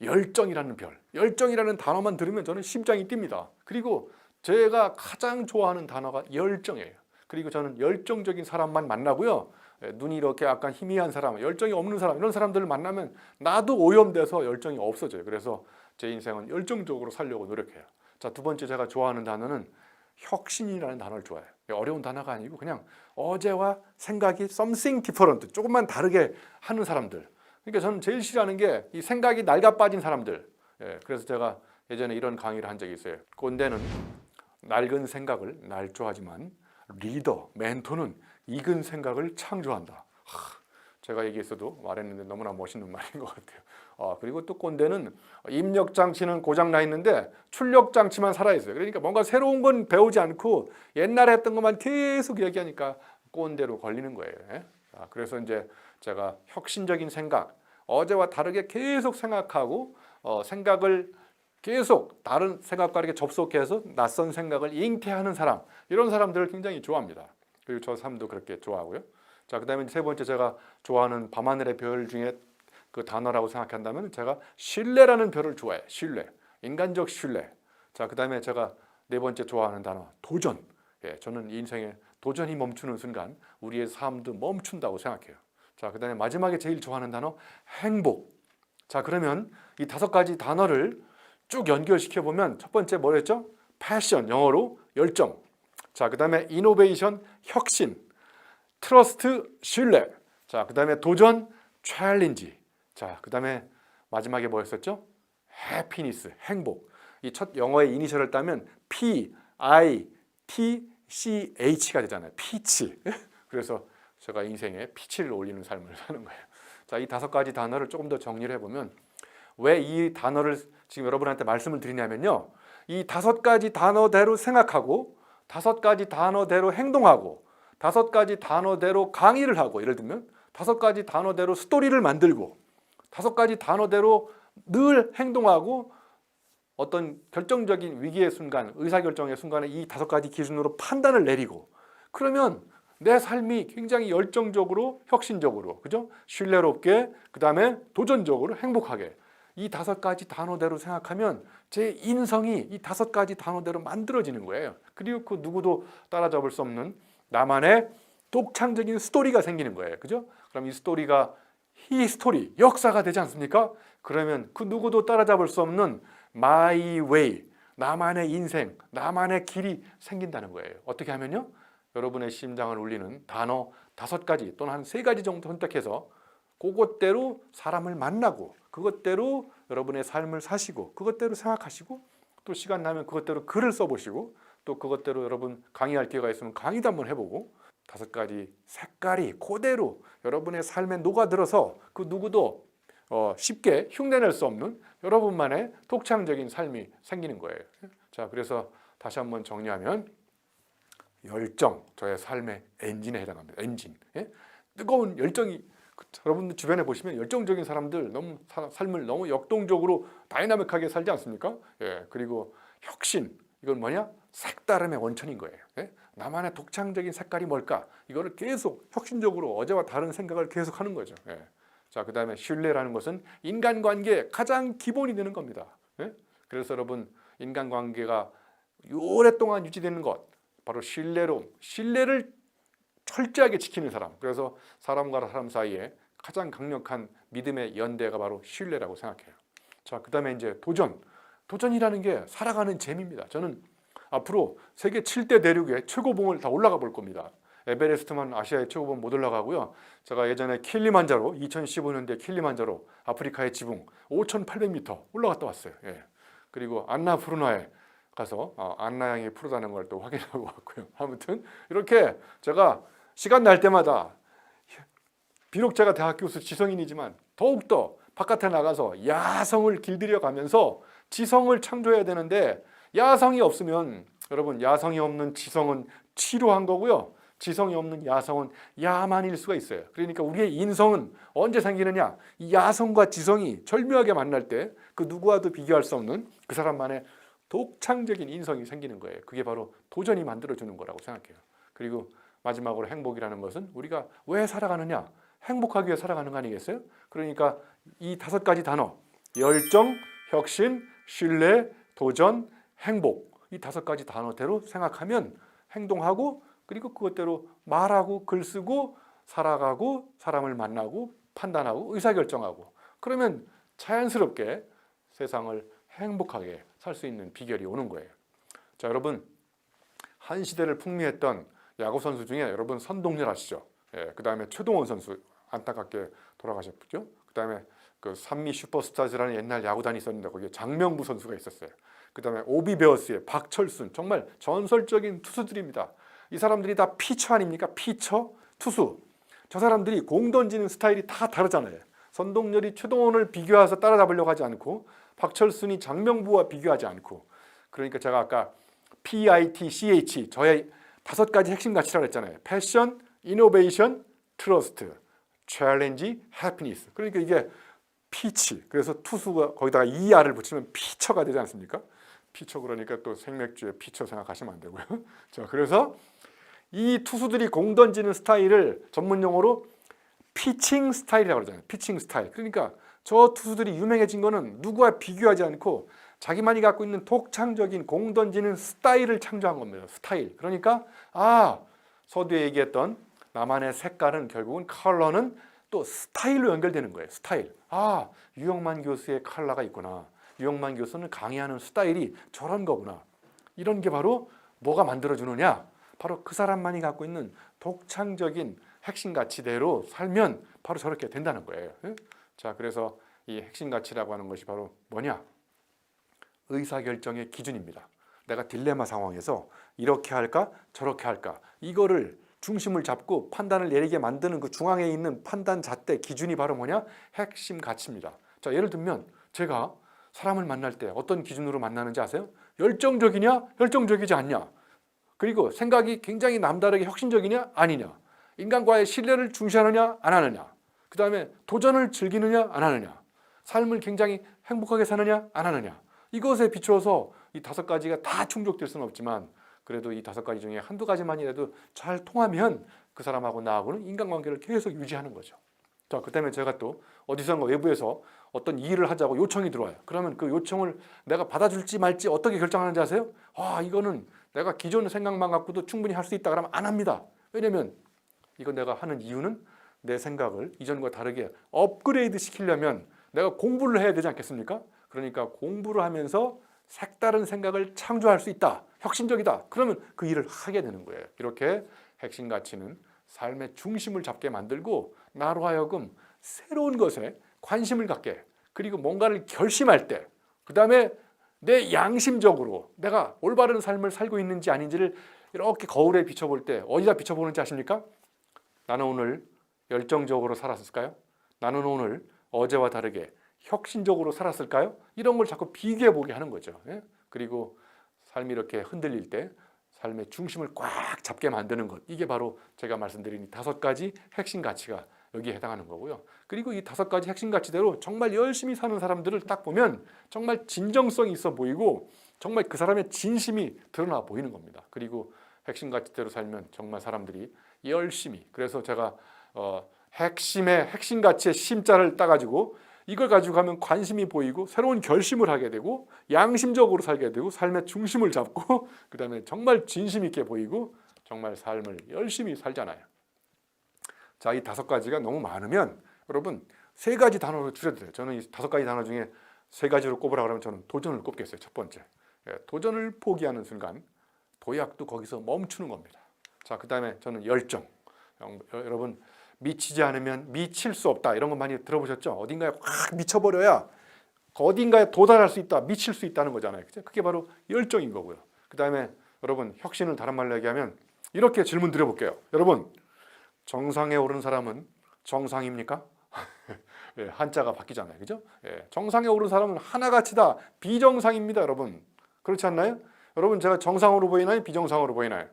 열정이라는 별. 열정이라는 단어만 들으면 저는 심장이 뜁니다. 그리고 제가 가장 좋아하는 단어가 열정이에요. 그리고 저는 열정적인 사람만 만나고요. 눈이 이렇게 약간 희미한 사람, 열정이 없는 사람, 이런 사람들을 만나면 나도 오염돼서 열정이 없어져요. 그래서 제 인생은 열정적으로 살려고 노력해요. 자, 두 번째 제가 좋아하는 단어는 혁신이라는 단어를 좋아해요. 어려운 단어가 아니고 그냥 어제와 생각이 something different, 조금만 다르게 하는 사람들. 그러니까 저는 제일 싫어하는 게 이 생각이 낡아 빠진 사람들. 그래서 제가 예전에 이런 강의를 한 적이 있어요. 꼰대는 낡은 생각을 날조하지만 리더, 멘토는 익은 생각을 창조한다. 제가 얘기했어도 말했는데 너무나 멋있는 말인 것 같아요. 그리고 또 꼰대는 입력 장치는 고장 나 있는데 출력 장치만 살아 있어요. 그러니까 뭔가 새로운 건 배우지 않고 옛날에 했던 것만 계속 얘기하니까 꼰대로 걸리는 거예요. 그래서 이제 제가 혁신적인 생각, 어제와 다르게 계속 생각하고 생각을 계속 다른 생각과 이렇게 접속해서 낯선 생각을 잉태하는 사람, 이런 사람들을 굉장히 좋아합니다. 그리고 저 사람도 그렇게 좋아하고요. 자, 그다음에 세 번째 제가 좋아하는 밤하늘의 별 중에 그 단어라고 생각한다면 제가 신뢰라는 별을 좋아해요. 신뢰, 인간적 신뢰. 자, 그다음에 제가 네 번째 좋아하는 단어 도전. 저는 인생에 도전이 멈추는 순간 우리의 삶도 멈춘다고 생각해요. 자, 그다음에 마지막에 제일 좋아하는 단어 행복. 자, 그러면 이 5가지 단어를 쭉 연결시켜 보면 첫 번째 뭐였죠? 패션, 영어로 열정. 자, 그다음에 이노베이션, 혁신. 트러스트, 신뢰. 자, 그다음에 도전, 챌린지. 자, 그다음에 마지막에 뭐였었죠? 해피니스, 행복. 이 첫 영어의 이니셜을 따면 P, I, T, C, H가 되잖아요. 피치. 그래서 제가 인생에 피치를 올리는 삶을 사는 거예요. 자, 이 5가지 단어를 조금 더 정리를 해보면 왜 이 단어를 지금 여러분한테 말씀을 드리냐면요. 이 5가지 단어대로 생각하고 5가지 단어대로 행동하고 5가지 단어대로 강의를 하고, 예를 들면 5가지 단어대로 스토리를 만들고 5가지 단어대로 늘 행동하고 어떤 결정적인 위기의 순간, 의사결정의 순간에 이 5가지 기준으로 판단을 내리고, 그러면 내 삶이 굉장히 열정적으로, 혁신적으로, 그죠? 신뢰롭게, 그 다음에 도전적으로, 행복하게 이 5가지 단어대로 생각하면 제 인성이 이 5가지 단어대로 만들어지는 거예요. 그리고 그 누구도 따라잡을 수 없는 나만의 독창적인 스토리가 생기는 거예요. 그죠? 그럼 이 스토리가 히스토리, 역사가 되지 않습니까? 그러면 그 누구도 따라잡을 수 없는 my way, 나만의 인생, 나만의 길이 생긴다는 거예요. 어떻게 하면요? 여러분의 심장을 울리는 단어 5가지 또는 한 3가지 정도 선택해서 그것대로 사람을 만나고 그것대로 여러분의 삶을 사시고 그것대로 생각하시고 또 시간 나면 그것대로 글을 써보시고 또 그것대로 여러분 강의할 기회가 있으면 강의도 한번 해보고 5가지 색깔이 그대로 여러분의 삶에 녹아들어서 그 누구도 쉽게 흉내낼 수 없는 여러분만의 독창적인 삶이 생기는 거예요. 자, 그래서 다시 한번 정리하면 열정, 저의 삶의 엔진에 해당합니다. 엔진. 뜨거운 열정이, 여러분들 주변에 보시면 열정적인 사람들 너무 삶을 너무 역동적으로 다이나믹하게 살지 않습니까? 그리고 혁신, 이건 뭐냐? 색다름의 원천인 거예요. 나만의 독창적인 색깔이 뭘까? 이거를 계속 혁신적으로 어제와 다른 생각을 계속 하는 거죠. 자, 그 다음에 신뢰라는 것은 인간관계의 가장 기본이 되는 겁니다. 그래서 여러분, 인간관계가 오랫동안 유지되는 것, 바로 신뢰를 철저하게 지키는 사람. 그래서 사람과 사람 사이에 가장 강력한 믿음의 연대가 바로 신뢰라고 생각해요. 자, 그 다음에 이제 도전이라는 게 살아가는 재미입니다. 저는 앞으로 세계 7대 대륙의 최고봉을 다 올라가 볼 겁니다. 에베레스트만 아시아의 최고봉 못 올라가고요. 제가 예전에 2015년도에 킬리만자로 아프리카의 지붕 5,800m 올라갔다 왔어요. 그리고 안나푸르나에 가서 안나양이 푸르다는 걸 또 확인하고 왔고요. 아무튼 이렇게 제가 시간 날 때마다, 비록 제가 대학 교수 지성인이지만 더욱더 바깥에 나가서 야성을 길들여 가면서 지성을 창조해야 되는데, 야성이 없으면 여러분, 야성이 없는 지성은 치료한 거고요. 지성이 없는 야성은 야만일 수가 있어요. 그러니까 우리의 인성은 언제 생기느냐? 이 야성과 지성이 절묘하게 만날 때 그 누구와도 비교할 수 없는 그 사람만의 독창적인 인성이 생기는 거예요. 그게 바로 도전이 만들어주는 거라고 생각해요. 그리고 마지막으로 행복이라는 것은 우리가 왜 살아가느냐? 행복하기 위해 살아가는 거 아니겠어요? 그러니까 이 5가지 단어, 열정, 혁신, 신뢰, 도전, 행복, 이 5가지 단어대로 생각하면 행동하고, 그리고 그것대로 말하고 글쓰고 살아가고 사람을 만나고 판단하고 의사결정하고, 그러면 자연스럽게 세상을 행복하게 살 수 있는 비결이 오는 거예요. 자, 여러분, 한 시대를 풍미했던 야구 선수 중에 여러분 선동열 아시죠? 예, 그 다음에 최동원 선수 안타깝게 돌아가셨죠. 그 다음에 그 산미 슈퍼스타즈라는 옛날 야구단이 있었는데 거기에 장명부 선수가 있었어요. 그 다음에 오비베어스의 박철순, 정말 전설적인 투수들입니다. 이 사람들이 다 피처 아닙니까? 피처, 투수. 저 사람들이 공 던지는 스타일이 다 다르잖아요. 선동열이 최동원을 비교해서 따라잡으려고 하지 않고 박철순이 장명부와 비교하지 않고, 그러니까 제가 아까 PITCH 저의 5가지 핵심 가치라고 했잖아요. 패션, 이노베이션, 트러스트, 챌린지, 해피니스. 그러니까 이게 피치, 그래서 투수가 거기다가 ER을 붙이면 피처가 되지 않습니까? 피처 그러니까 또 생맥주의 피처 생각하시면 안 되고요. 자, 그래서 이 투수들이 공 던지는 스타일을 전문 용어로 피칭 스타일이라고 그러잖아요. 피칭 스타일. 그러니까 저 투수들이 유명해진 거는 누구와 비교하지 않고 자기만이 갖고 있는 독창적인 공 던지는 스타일을 창조한 겁니다. 스타일. 그러니까 서두에 얘기했던 나만의 색깔은 결국은 컬러는 또 스타일로 연결되는 거예요. 스타일. 유영만 교수의 컬러가 있구나. 유영만 교수는 강의하는 스타일이 저런 거구나. 이런 게 바로 뭐가 만들어주느냐? 바로 그 사람만이 갖고 있는 독창적인 핵심 가치대로 살면 바로 저렇게 된다는 거예요. 자, 그래서 이 핵심 가치라고 하는 것이 바로 뭐냐? 의사결정의 기준입니다. 내가 딜레마 상황에서 이렇게 할까 저렇게 할까, 이거를 중심을 잡고 판단을 내리게 만드는 그 중앙에 있는 판단 잣대 기준이 바로 뭐냐? 핵심 가치입니다. 자, 예를 들면 제가 사람을 만날 때 어떤 기준으로 만나는지 아세요? 열정적이냐 열정적이지 않냐, 그리고 생각이 굉장히 남다르게 혁신적이냐 아니냐, 인간과의 신뢰를 중시하느냐 안 하느냐, 그 다음에 도전을 즐기느냐 안 하느냐, 삶을 굉장히 행복하게 사느냐 안 하느냐, 이것에 비추어서 이 5가지가 다 충족될 수는 없지만 그래도 이 5가지 중에 한두 가지만이라도 잘 통하면 그 사람하고 나하고는 인간관계를 계속 유지하는 거죠. 자, 그 때문에 제가 또 어디선가 외부에서 어떤 일을 하자고 요청이 들어와요. 그러면 그 요청을 내가 받아줄지 말지 어떻게 결정하는지 아세요? 이거는 내가 기존의 생각만 갖고도 충분히 할 수 있다 그러면 안 합니다. 왜냐면 이거 내가 하는 이유는 내 생각을 이전과 다르게 업그레이드 시키려면 내가 공부를 해야 되지 않겠습니까? 그러니까 공부를 하면서 색다른 생각을 창조할 수 있다. 혁신적이다. 그러면 그 일을 하게 되는 거예요. 이렇게 핵심 가치는 삶의 중심을 잡게 만들고 나로 하여금 새로운 것에 관심을 갖게, 그리고 뭔가를 결심할 때 그 다음에 내 양심적으로 내가 올바른 삶을 살고 있는지 아닌지를 이렇게 거울에 비춰볼 때 어디다 비춰보는지 아십니까? 나는 오늘 열정적으로 살았을까요? 나는 오늘 어제와 다르게 혁신적으로 살았을까요? 이런 걸 자꾸 비교해 보게 하는 거죠. 그리고 삶이 이렇게 흔들릴 때 삶의 중심을 꽉 잡게 만드는 것, 이게 바로 제가 말씀드린 5가지 핵심 가치가 여기에 해당하는 거고요. 그리고 이 5가지 핵심 가치대로 정말 열심히 사는 사람들을 딱 보면 정말 진정성이 있어 보이고 정말 그 사람의 진심이 드러나 보이는 겁니다. 그리고 핵심 가치대로 살면 정말 사람들이 열심히, 그래서 제가 핵심의 핵심 가치의 심자를 따가지고 이걸 가지고 가면 관심이 보이고 새로운 결심을 하게 되고 양심적으로 살게 되고 삶의 중심을 잡고 그 다음에 정말 진심 있게 보이고 정말 삶을 열심히 살잖아요. 자, 이 5가지가 너무 많으면 여러분 3가지 단어로 줄여도 돼요. 저는 이 5가지 단어 중에 3가지로 꼽으라 그러면 저는 도전을 꼽겠어요. 첫 번째, 도전을 포기하는 순간 도약도 거기서 멈추는 겁니다. 자, 그 다음에 저는 열정. 여러분 미치지 않으면 미칠 수 없다, 이런 거 많이 들어보셨죠? 어딘가에 확 미쳐버려야 어딘가에 도달할 수 있다, 미칠 수 있다는 거잖아요. 그게 바로 열정인 거고요. 그 다음에 여러분 혁신을 다른 말로 얘기하면 이렇게 질문 드려볼게요. 여러분, 정상에 오른 사람은 정상입니까? 한자가 바뀌잖아요. 그죠? 정상에 오른 사람은 하나같이다 비정상입니다. 여러분, 그렇지 않나요? 여러분, 제가 정상으로 보이나요? 비정상으로 보이나요?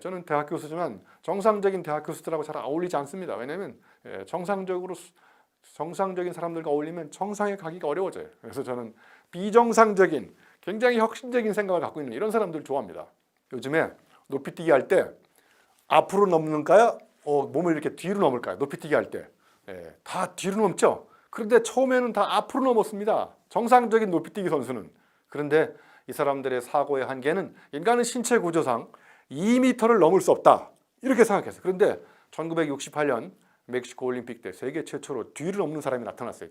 저는 대학 교수지만 정상적인 대학 교수들하고 잘 어울리지 않습니다. 왜냐하면 정상적인 사람들과 어울리면 정상에 가기가 어려워져요. 그래서 저는 비정상적인 굉장히 혁신적인 생각을 갖고 있는 이런 사람들을 좋아합니다. 요즘에 높이뛰기 할 때 앞으로 넘는가요? 몸을 이렇게 뒤로 넘을까요? 높이뛰기 할 때 다 뒤로 넘죠? 그런데 처음에는 다 앞으로 넘었습니다. 정상적인 높이뛰기 선수는. 그런데 이 사람들의 사고의 한계는 인간은 신체 구조상 2m를 넘을 수 없다, 이렇게 생각했어요. 그런데 1968년 멕시코 올림픽 때 세계 최초로 뒤를 넘는 사람이 나타났어요.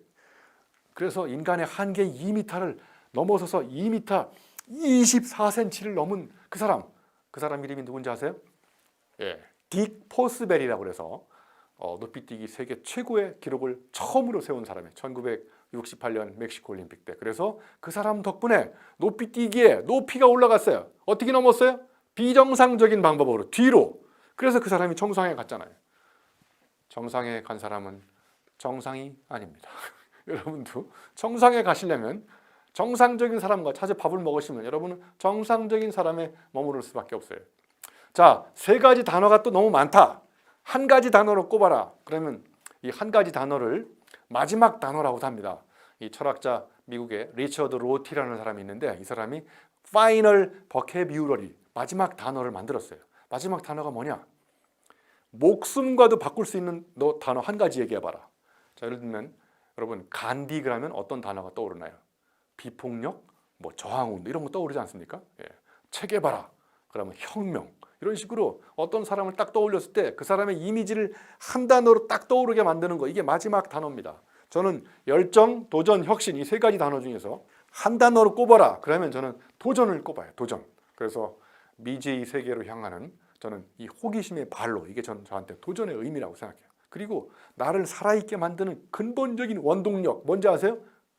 그래서 인간의 한계 2m를 넘어서서 2m 24cm를 넘은 그 사람 이름이 누군지 아세요? 예, 딕 포스벨이라고 그래서 높이뛰기 세계 최고의 기록을 처음으로 세운 사람이에요. 1968년 멕시코 올림픽 때. 그래서 그 사람 덕분에 높이뛰기에 높이가 올라갔어요. 어떻게 넘었어요? 비정상적인 방법으로 뒤로. 그래서 그 사람이 정상에 갔잖아요. 정상에 간 사람은 정상이 아닙니다. 여러분도 정상에 가시려면 정상적인 사람과 자주 밥을 먹으시면 여러분은 정상적인 사람에 머무를 수밖에 없어요. 자, 세 가지 단어가 또 너무 많다. 한 가지 단어로 꼽아라. 그러면 이 한 가지 단어를 마지막 단어라고도 합니다. 이 철학자 미국의 리처드 로티라는 사람이 있는데 이 사람이 파이널 버케뷰러리, 마지막 단어를 만들었어요. 마지막 단어가 뭐냐? 목숨과도 바꿀 수 있는 너 단어 한 가지 얘기해봐라. 자, 예를 들면 여러분 간디 그러면 어떤 단어가 떠오르나요? 비폭력, 뭐 저항운동 이런 거 떠오르지 않습니까? 예. 체계바라 그러면 혁명 이런 식으로 어떤 사람을 딱 떠올렸을 때 그 사람의 이미지를 한 단어로 딱 떠오르게 만드는 거, 이게 마지막 단어입니다. 저는 열정, 도전, 혁신 이 세 가지 단어 중에서 한 단어로 꼽아라 그러면 저는 도전을 꼽아요. 도전. 그래서 미지의 세계로 향하는 저는 이 호기심의 발로, 이게 저한테 도전의 의미라고 생각해요. 그리고 나를 살아있게 만드는 근본적인 원동력 뭔지 아세요?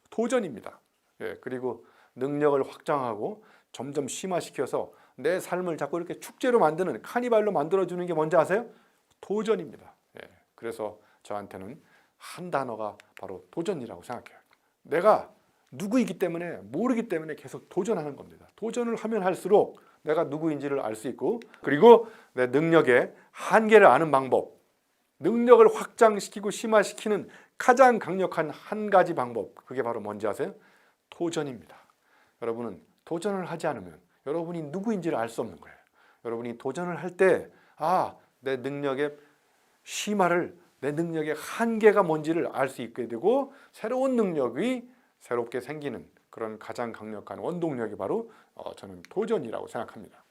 도전입니다. 예, 그리고 능력을 확장하고 점점 심화시켜서 내 삶을 자꾸 이렇게 축제로 만드는, 카니발로 만들어주는 게 뭔지 아세요? 도전입니다. 예, 그래서 저한테는 한 단어가 바로 도전이라고 생각해요. 내가 누구이기 때문에, 모르기 때문에 계속 도전하는 겁니다. 도전을 하면 할수록 내가 누구인지를 알 수 있고, 그리고 내 능력의 한계를 아는 방법, 능력을 확장시키고 심화시키는 가장 강력한 한 가지 방법, 그게 바로 뭔지 아세요? 도전입니다. 여러분은 도전을 하지 않으면 여러분이 누구인지를 알 수 없는 거예요. 여러분이 도전을 할 때 내 능력의 심화를, 내 능력의 한계가 뭔지를 알 수 있게 되고 새로운 능력이 새롭게 생기는 그런 가장 강력한 원동력이 바로 저는 도전이라고 생각합니다.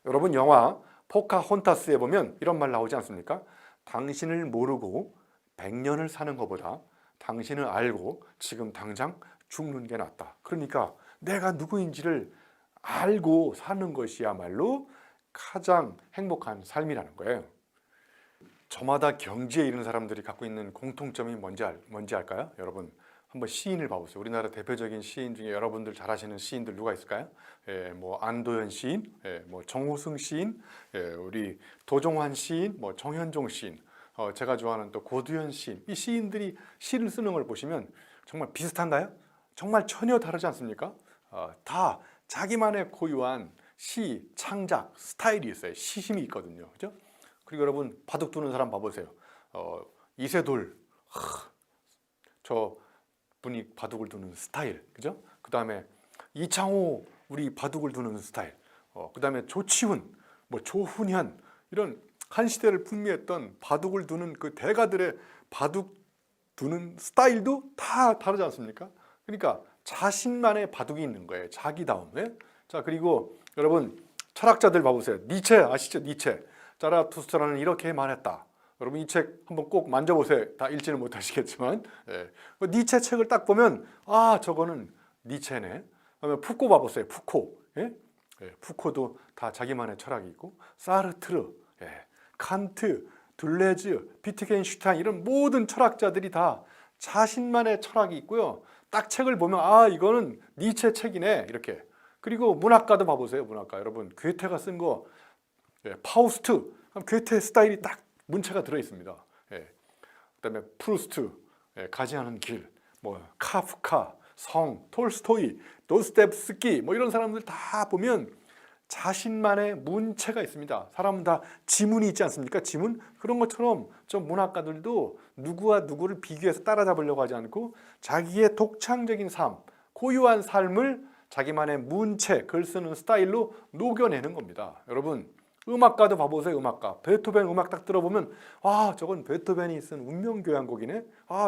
여러분 영화 포카혼타스에 보면 이런 말 나오지 않습니까? 당신을 모르고 100년을 사는 것보다 당신을 알고 지금 당장 죽는 게 낫다. 그러니까 내가 누구인지를 알고 사는 것이야말로 가장 행복한 삶이라는 거예요. 저마다 경지에 이른 사람들이 갖고 있는 공통점이 뭔지 알까요? 여러분 한번 시인을 봐보세요. 우리나라 대표적인 시인 중에 여러분들 잘 아시는 시인들 누가 있을까요? 뭐 안도현 시인, 뭐 정호승 시인, 우리 도종환 시인, 뭐 정현종 시인, 제가 좋아하는 또 고두현 시인. 이 시인들이 시를 쓰는 걸 보시면 정말 비슷한가요? 정말 전혀 다르지 않습니까? 다 자기만의 고유한 시, 창작, 스타일이 있어요. 시심이 있거든요. 그죠? 그리고 여러분 바둑 두는 사람 봐보세요. 이세돌, 저 분이 바둑을 두는 스타일, 그죠? 그 다음에 이창호 우리 바둑을 두는 스타일, 그 다음에 조치훈, 뭐 조훈현 이런 한 시대를 풍미했던 바둑을 두는 그 대가들의 바둑 두는 스타일도 다 다르지 않습니까? 그러니까 자신만의 바둑이 있는 거예요. 자기다움. 예? 자, 그리고 여러분 철학자들 봐보세요. 니체 아시죠? 니체. 자라투스트라는 이렇게 말했다. 여러분 이 책 한번 꼭 만져보세요. 다 읽지는 못하시겠지만 니체 책을 딱 보면 저거는 니체네. 그다음에 푸코 봐보세요. 푸코. 푸코도 다 자기만의 철학이 있고, 사르트르, 칸트, 둘레즈, 비트겐슈타인 이런 모든 철학자들이 다 자신만의 철학이 있고요. 딱 책을 보면 이거는 니체 책이네 이렇게. 그리고 문학가도 봐보세요. 문학가 여러분 괴테가 쓴 거 파우스트, 괴테 스타일이 딱 문체가 들어 있습니다. 그다음에 프루스트, 가지 않은 길, 뭐 카프카, 성, 톨스토이, 도스토옙스키 뭐 이런 사람들 다 보면 자신만의 문체가 있습니다. 사람은 다 지문이 있지 않습니까? 지문? 그런 것처럼 저 문학가들도 누구와 누구를 비교해서 따라잡으려고 하지 않고 자기의 독창적인 삶, 고유한 삶을 자기만의 문체, 글 쓰는 스타일로 녹여내는 겁니다. 여러분 음악가도 봐보세요. 음악가 베토벤 음악 딱 들어보면 저건 베토벤이 쓴 운명교향곡이네.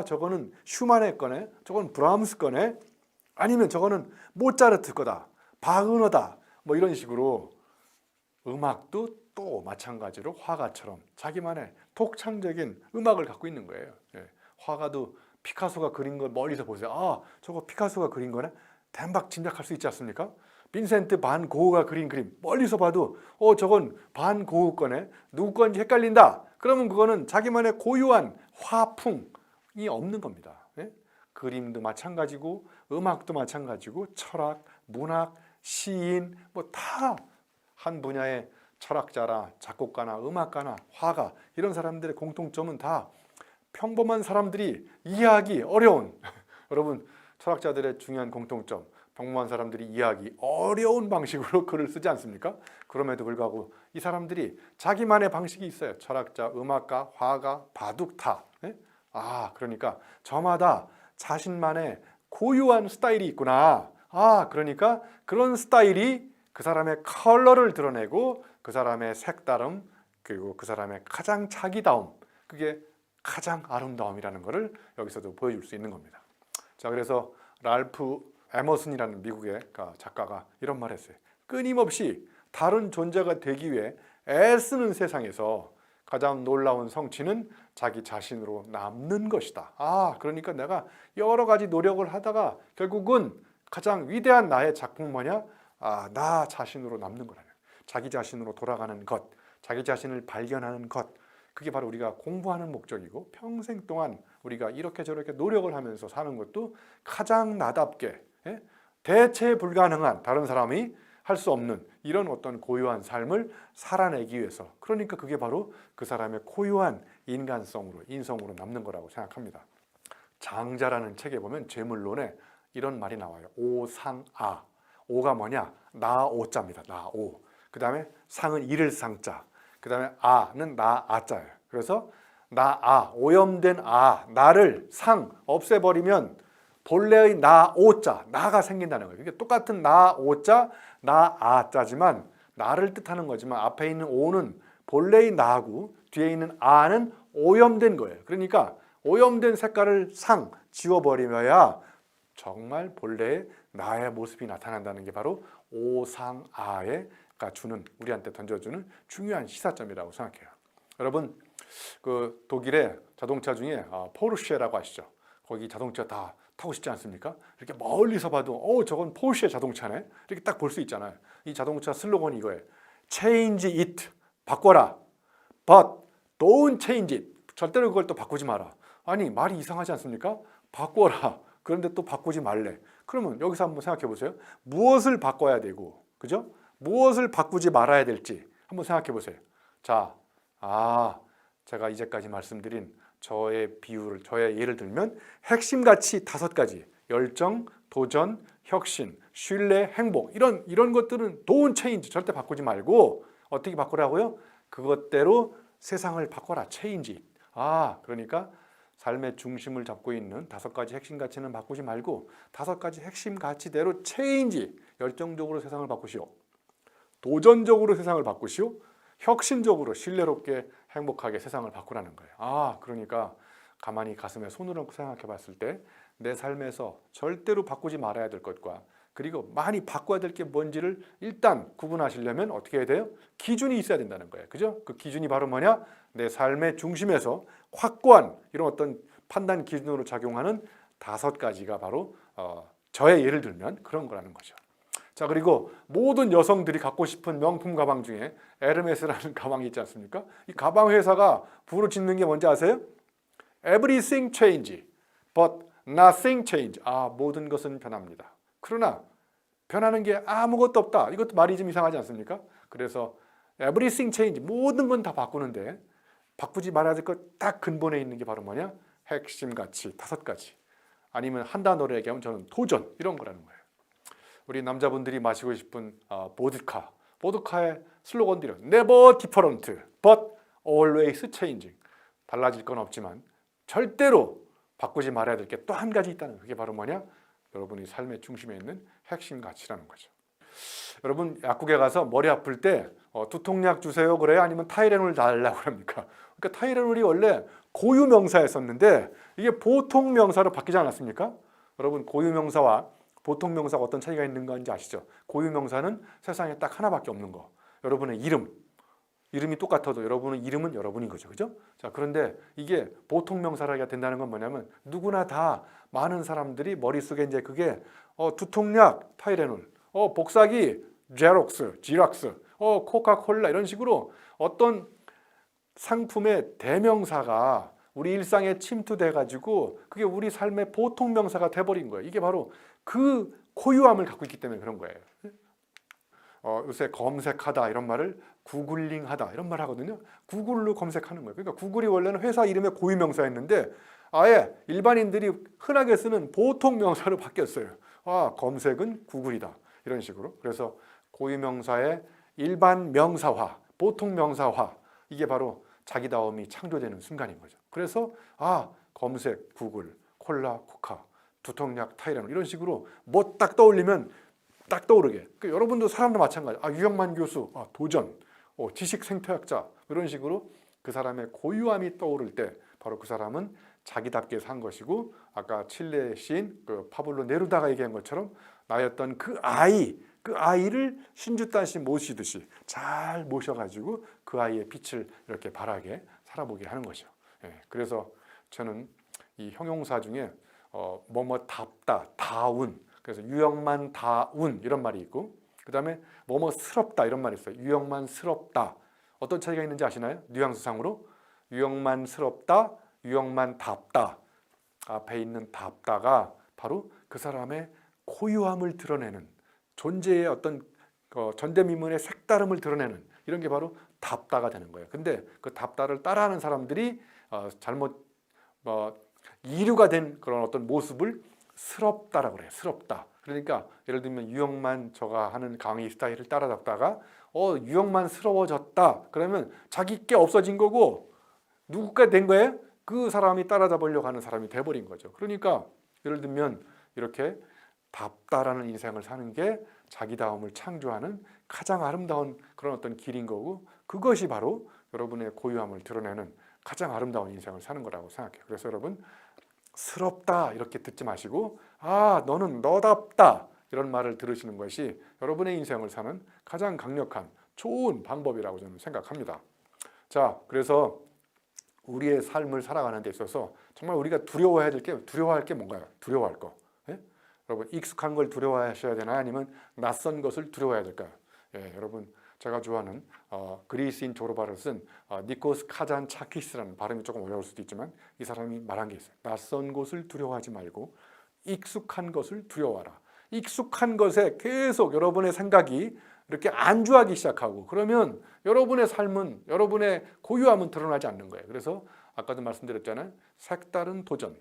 저거는 슈만의 거네. 저건 브람스 거네. 아니면 저거는 모차르트 거다. 바흐너다. 뭐 이런 식으로 음악도 또 마찬가지로 화가처럼 자기만의 독창적인 음악을 갖고 있는 거예요. 화가도 피카소가 그린 걸 멀리서 보세요. 저거 피카소가 그린 거네. 대박 짐작할 수 있지 않습니까? 빈센트 반 고흐가 그린 그림 멀리서 봐도 저건 반 고흐 거네, 누구 건지 헷갈린다. 그러면 그거는 자기만의 고유한 화풍이 없는 겁니다. 예? 그림도 마찬가지고 음악도 마찬가지고 철학, 문학, 시인 뭐 다 한 분야의 철학자나 작곡가나 음악가나 화가 이런 사람들의 공통점은 다 평범한 사람들이 이해하기 어려운 여러분 철학자들의 중요한 공통점, 평범한 사람들이 이해하기 어려운 방식으로 글을 쓰지 않습니까? 그럼에도 불구하고 이 사람들이 자기만의 방식이 있어요. 철학자, 음악가, 화가, 바둑 다. 예? 그러니까 저마다 자신만의 고유한 스타일이 있구나. 그러니까 그런 스타일이 그 사람의 컬러를 드러내고 그 사람의 색다름, 그리고 그 사람의 가장 자기다움, 그게 가장 아름다움이라는 것을 여기서도 보여줄 수 있는 겁니다. 자, 그래서 랄프 에머슨이라는 미국의 작가가 이런 말을 했어요. 끊임없이 다른 존재가 되기 위해 애쓰는 세상에서 가장 놀라운 성취는 자기 자신으로 남는 것이다. 그러니까 내가 여러 가지 노력을 하다가 결국은 가장 위대한 나의 작품 뭐냐? 나 자신으로 남는 거라는, 자기 자신으로 돌아가는 것, 자기 자신을 발견하는 것, 그게 바로 우리가 공부하는 목적이고 평생 동안 우리가 이렇게 저렇게 노력을 하면서 사는 것도 가장 나답게, 대체 불가능한, 다른 사람이 할 수 없는 이런 어떤 고유한 삶을 살아내기 위해서, 그러니까 그게 바로 그 사람의 고유한 인간성으로, 인성으로 남는 거라고 생각합니다. 장자라는 책에 보면 제물론에 이런 말이 나와요. 오상아. 오가 뭐냐? 나오자입니다. 나오. 그 다음에 상은 이를 상자. 그 다음에 아는 나 아자예요. 그래서 오염된 나를 상 없애버리면 본래의 나 오자, 나가 생긴다는 거예요. 이게 똑같은 나 오자, 나 아자지만 나를 뜻하는 거지만 앞에 있는 오는 본래의 나하고 뒤에 있는 아는 오염된 거예요. 그러니까 오염된 색깔을 상 지워버리며야 정말 본래의 나의 모습이 나타난다는 게 바로 오상아가 주는, 우리한테 던져주는 중요한 시사점이라고 생각해요. 여러분, 그 독일의 자동차 중에 포르쉐라고 아시죠? 거기 자동차 다 타고 싶지 않습니까? 이렇게 멀리서 봐도 저건 포르쉐 자동차네, 이렇게 딱 볼 수 있잖아요. 이 자동차 슬로건이 이거예요. Change it, 바꿔라. But don't change it, 절대로 그걸 또 바꾸지 마라. 아니, 말이 이상하지 않습니까? 바꿔라. 그런데 또 바꾸지 말래. 그러면 여기서 한번 생각해 보세요. 무엇을 바꿔야 되고, 그죠? 무엇을 바꾸지 말아야 될지 한번 생각해 보세요. 자, 제가 이제까지 말씀드린 저의 비유를, 저의 예를 들면 핵심 가치 5가지, 열정, 도전, 혁신, 신뢰, 행복, 이런 것들은 don't change, 절대 바꾸지 말고 어떻게 바꾸라고요? 그것대로 세상을 바꿔라. change. 그러니까 삶의 중심을 잡고 있는 5가지 핵심 가치는 바꾸지 말고 5가지 핵심 가치대로 change, 열정적으로 세상을 바꾸시오. 도전적으로 세상을 바꾸시오. 혁신적으로 신뢰롭게 행복하게 세상을 바꾸라는 거예요. 그러니까 가만히 가슴에 손을 얹고 생각해 봤을 때 내 삶에서 절대로 바꾸지 말아야 될 것과 그리고 많이 바꿔야 될 게 뭔지를 일단 구분하시려면 어떻게 해야 돼요? 기준이 있어야 된다는 거예요. 그죠? 그 기준이 바로 뭐냐? 내 삶의 중심에서 확고한 이런 어떤 판단 기준으로 작용하는 5가지가 바로 저의 예를 들면 그런 거라는 거죠. 자, 그리고 모든 여성들이 갖고 싶은 명품 가방 중에 에르메스라는 가방이 있지 않습니까? 이 가방 회사가 부르짖는 게 뭔지 아세요? Everything change, but nothing change. 모든 것은 변합니다. 그러나 변하는 게 아무것도 없다. 이것도 말이 좀 이상하지 않습니까? 그래서 everything change, 모든 건 다 바꾸는데 바꾸지 말아야 될 것 딱 근본에 있는 게 바로 뭐냐? 핵심 가치 5가지. 아니면 한 단어로 얘기하면 저는 도전, 이런 거라는 거예요. 우리 남자분들이 마시고 싶은 보드카의 슬로건들이 Never different, but always changing. 달라질 건 없지만 절대로 바꾸지 말아야 될 게 또 한 가지 있다는 거예요. 그게 바로 뭐냐? 여러분이 삶의 중심에 있는 핵심 가치라는 거죠. 여러분, 약국에 가서 머리 아플 때 두통약 주세요 그래요? 아니면 타이레놀 달라고 합니까? 그러니까 타이레놀이 원래 고유 명사였었는데 이게 보통 명사로 바뀌지 않았습니까? 여러분, 고유 명사와 보통 명사가 어떤 차이가 있는 건지 아시죠? 고유 명사는 세상에 딱 하나밖에 없는 거. 여러분의 이름이 똑같아도 여러분의 이름은 여러분인 거죠. 그죠? 자, 그런데 이게 보통 명사라가 된다는 건 뭐냐면 누구나 다 많은 사람들이 머릿속에 이제 그게 두통약 타이레놀, 복사기 제록스, 지락스, 코카콜라 이런 식으로 어떤 상품의 대명사가 우리 일상에 침투돼 가지고 그게 우리 삶의 보통 명사가 돼버린 거예요. 이게 바로 그 고유함을 갖고 있기 때문에 그런 거예요. 요새 검색하다 이런 말을 구글링하다 이런 말 하거든요. 구글로 검색하는 거예요. 그러니까 구글이 원래는 회사 이름의 고유 명사였는데 아예 일반인들이 흔하게 쓰는 보통 명사로 바뀌었어요. 검색은 구글이다 이런 식으로. 그래서 고유 명사의 일반 명사화, 보통 명사화, 이게 바로 자기다움이 창조되는 순간인 거죠. 그래서 검색, 구글, 콜라, 코카, 두통약, 타이레놀 이런 식으로 뭐 딱 떠올리면 딱 떠오르게. 그러니까 여러분도 사람도 마찬가지. 유영만 교수, 도전, 지식 생태학자 이런 식으로 그 사람의 고유함이 떠오를 때 바로 그 사람은 자기답게 산 것이고, 아까 칠레 시인 그 파블로 네루다가 얘기한 것처럼 나였던 그 아이를 신주단시 모시듯이 잘 모셔가지고 그 아이의 빛을 이렇게 바라게 살아보게 하는 거죠. 그래서 저는 이 형용사 중에 뭐뭐답다, 다운, 그래서 유영만 다운 이런 말이 있고, 그 다음에 뭐뭐스럽다 이런 말이 있어요. 유영만스럽다. 어떤 차이가 있는지 아시나요? 뉘앙스상으로 유영만스럽다, 유영만답다. 앞에 있는 답다가 바로 그 사람의 고유함을 드러내는, 존재의 어떤 전대미문의 색다름을 드러내는 이런 게 바로 답다가 되는 거예요. 근데 그 답다를 따라하는 사람들이 잘못 이류가 된 그런 어떤 모습을 스럽다라고 그래요. 스럽다. 그러니까 예를 들면 유영만 저가 하는 강의 스타일을 따라잡다가 유영만스러워졌다. 그러면 자기 게 없어진 거고 누구가 된 거예요? 그 사람이 따라잡으려고 하는 사람이 돼버린 거죠. 그러니까 예를 들면 이렇게 답다라는 인생을 사는 게 자기다움을 창조하는 가장 아름다운 그런 어떤 길인 거고, 그것이 바로 여러분의 고유함을 드러내는 가장 아름다운 인생을 사는 거라고 생각해요. 그래서 여러분, 스럽다 이렇게 듣지 마시고 너는 너답다 이런 말을 들으시는 것이 여러분의 인생을 사는 가장 강력한 좋은 방법이라고 저는 생각합니다. 자, 그래서 우리의 삶을 살아가는 데 있어서 정말 우리가 두려워할 게 뭔가요? 두려워할 거. 여러분, 익숙한 걸 두려워하셔야 되나 아니면 낯선 것을 두려워해야 될까요? 여러분, 제가 좋아하는 그리스인 조르바를 쓴 니코스 카잔차키스라는, 발음이 조금 어려울 수도 있지만 이 사람이 말한 게 있어요. 낯선 곳을 두려워하지 말고 익숙한 것을 두려워하라. 익숙한 것에 계속 여러분의 생각이 이렇게 안주하기 시작하고 그러면 여러분의 삶은, 여러분의 고유함은 드러나지 않는 거예요. 그래서 아까도 말씀드렸잖아요. 색다른 도전.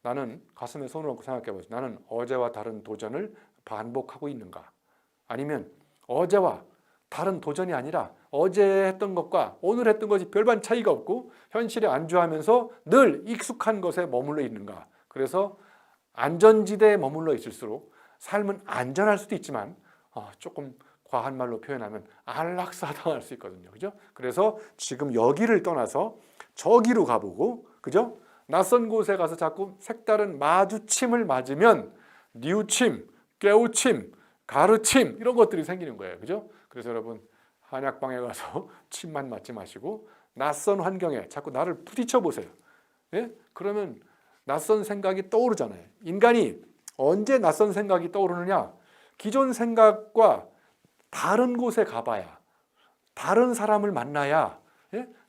나는 가슴에 손을 얹고 생각해 보세요. 나는 어제와 다른 도전을 반복하고 있는가? 아니면 어제와 다른 도전이 아니라 어제 했던 것과 오늘 했던 것이 별반 차이가 없고 현실에 안주하면서 늘 익숙한 것에 머물러 있는가? 그래서 안전지대에 머물러 있을수록 삶은 안전할 수도 있지만 조금 과한 말로 표현하면 안락사당할 수 있거든요. 그죠? 그래서 지금 여기를 떠나서 저기로 가보고, 그죠? 낯선 곳에 가서 자꾸 색다른 마주침을 맞으면 뉘우침, 깨우침, 가르침 이런 것들이 생기는 거예요. 그죠? 그래서 여러분, 한약방에 가서 침만 맞지 마시고 낯선 환경에 자꾸 나를 부딪혀 보세요. 그러면 낯선 생각이 떠오르잖아요. 인간이 언제 낯선 생각이 떠오르느냐? 기존 생각과 다른 곳에 가봐야, 다른 사람을 만나야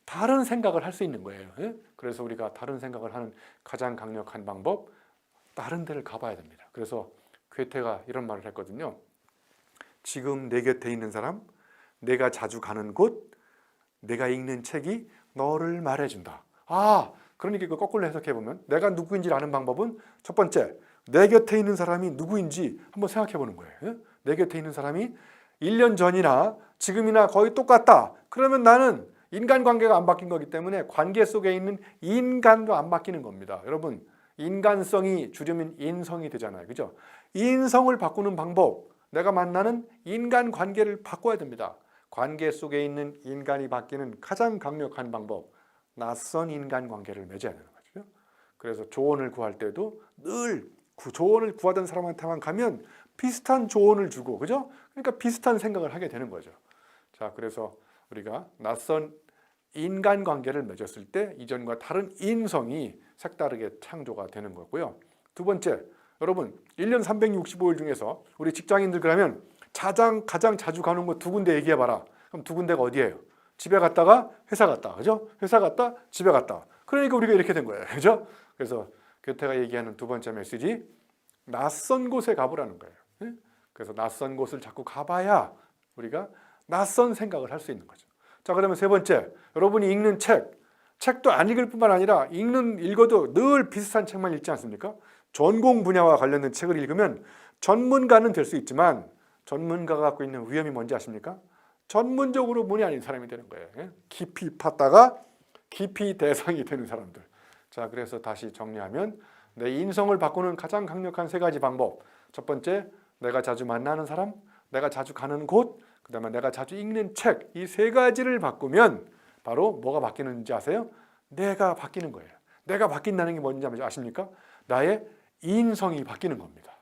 다른 생각을 할 수 있는 거예요. 그래서 우리가 다른 생각을 하는 가장 강력한 방법, 다른 데를 가봐야 됩니다. 그래서 괴테가 이런 말을 했거든요. 지금 내 곁에 있는 사람, 내가 자주 가는 곳, 내가 읽는 책이 너를 말해준다. 그러니까 이거 거꾸로 해석해보면 내가 누구인지를 아는 방법은 첫 번째, 내 곁에 있는 사람이 누구인지 한번 생각해 보는 거예요. 내 곁에 있는 사람이 1년 전이나 지금이나 거의 똑같다. 그러면 나는 인간관계가 안 바뀐 거기 때문에 관계 속에 있는 인간도 안 바뀌는 겁니다. 여러분, 인간성이 줄이면 인성이 되잖아요. 그죠? 인성을 바꾸는 방법, 내가 만나는 인간관계를 바꿔야 됩니다. 관계 속에 있는 인간이 바뀌는 가장 강력한 방법, 낯선 인간관계를 맺어야 되는 거죠. 그래서 조언을 구할 때도 늘 조언을 구하던 사람한테만 가면 비슷한 조언을 주고, 그죠? 그러니까 비슷한 생각을 하게 되는 거죠. 자, 그래서 우리가 낯선 인간관계를 맺었을 때 이전과 다른 인성이 색다르게 창조가 되는 거고요. 두 번째, 여러분 1년 365일 중에서 우리 직장인들 그러면 가장 자주 가는 곳 두 군데 얘기해봐라. 그럼 두 군데가 어디예요? 집에 갔다가 회사 갔다, 그죠? 회사 갔다 집에 갔다. 그러니까 우리가 이렇게 된 거예요, 그죠? 그래서 교태가 얘기하는 두 번째 메시지, 낯선 곳에 가보라는 거예요. 그래서 낯선 곳을 자꾸 가봐야 우리가 낯선 생각을 할 수 있는 거죠. 자, 그러면 세 번째, 여러분이 읽는 책도 안 읽을 뿐만 아니라 읽어도 늘 비슷한 책만 읽지 않습니까? 전공 분야와 관련된 책을 읽으면 전문가는 될 수 있지만 전문가가 갖고 있는 위험이 뭔지 아십니까? 전문적으로 문이 아닌 사람이 되는 거예요. 깊이 팠다가 깊이 대상이 되는 사람들. 자, 그래서 다시 정리하면 내 인성을 바꾸는 가장 강력한 세 가지 방법. 첫 번째, 내가 자주 만나는 사람, 내가 자주 가는 곳, 그 다음에 내가 자주 읽는 책. 이 세 가지를 바꾸면 바로 뭐가 바뀌는지 아세요? 내가 바뀌는 거예요. 내가 바뀐다는 게 뭔지 아십니까? 나의 인성이 바뀌는 겁니다.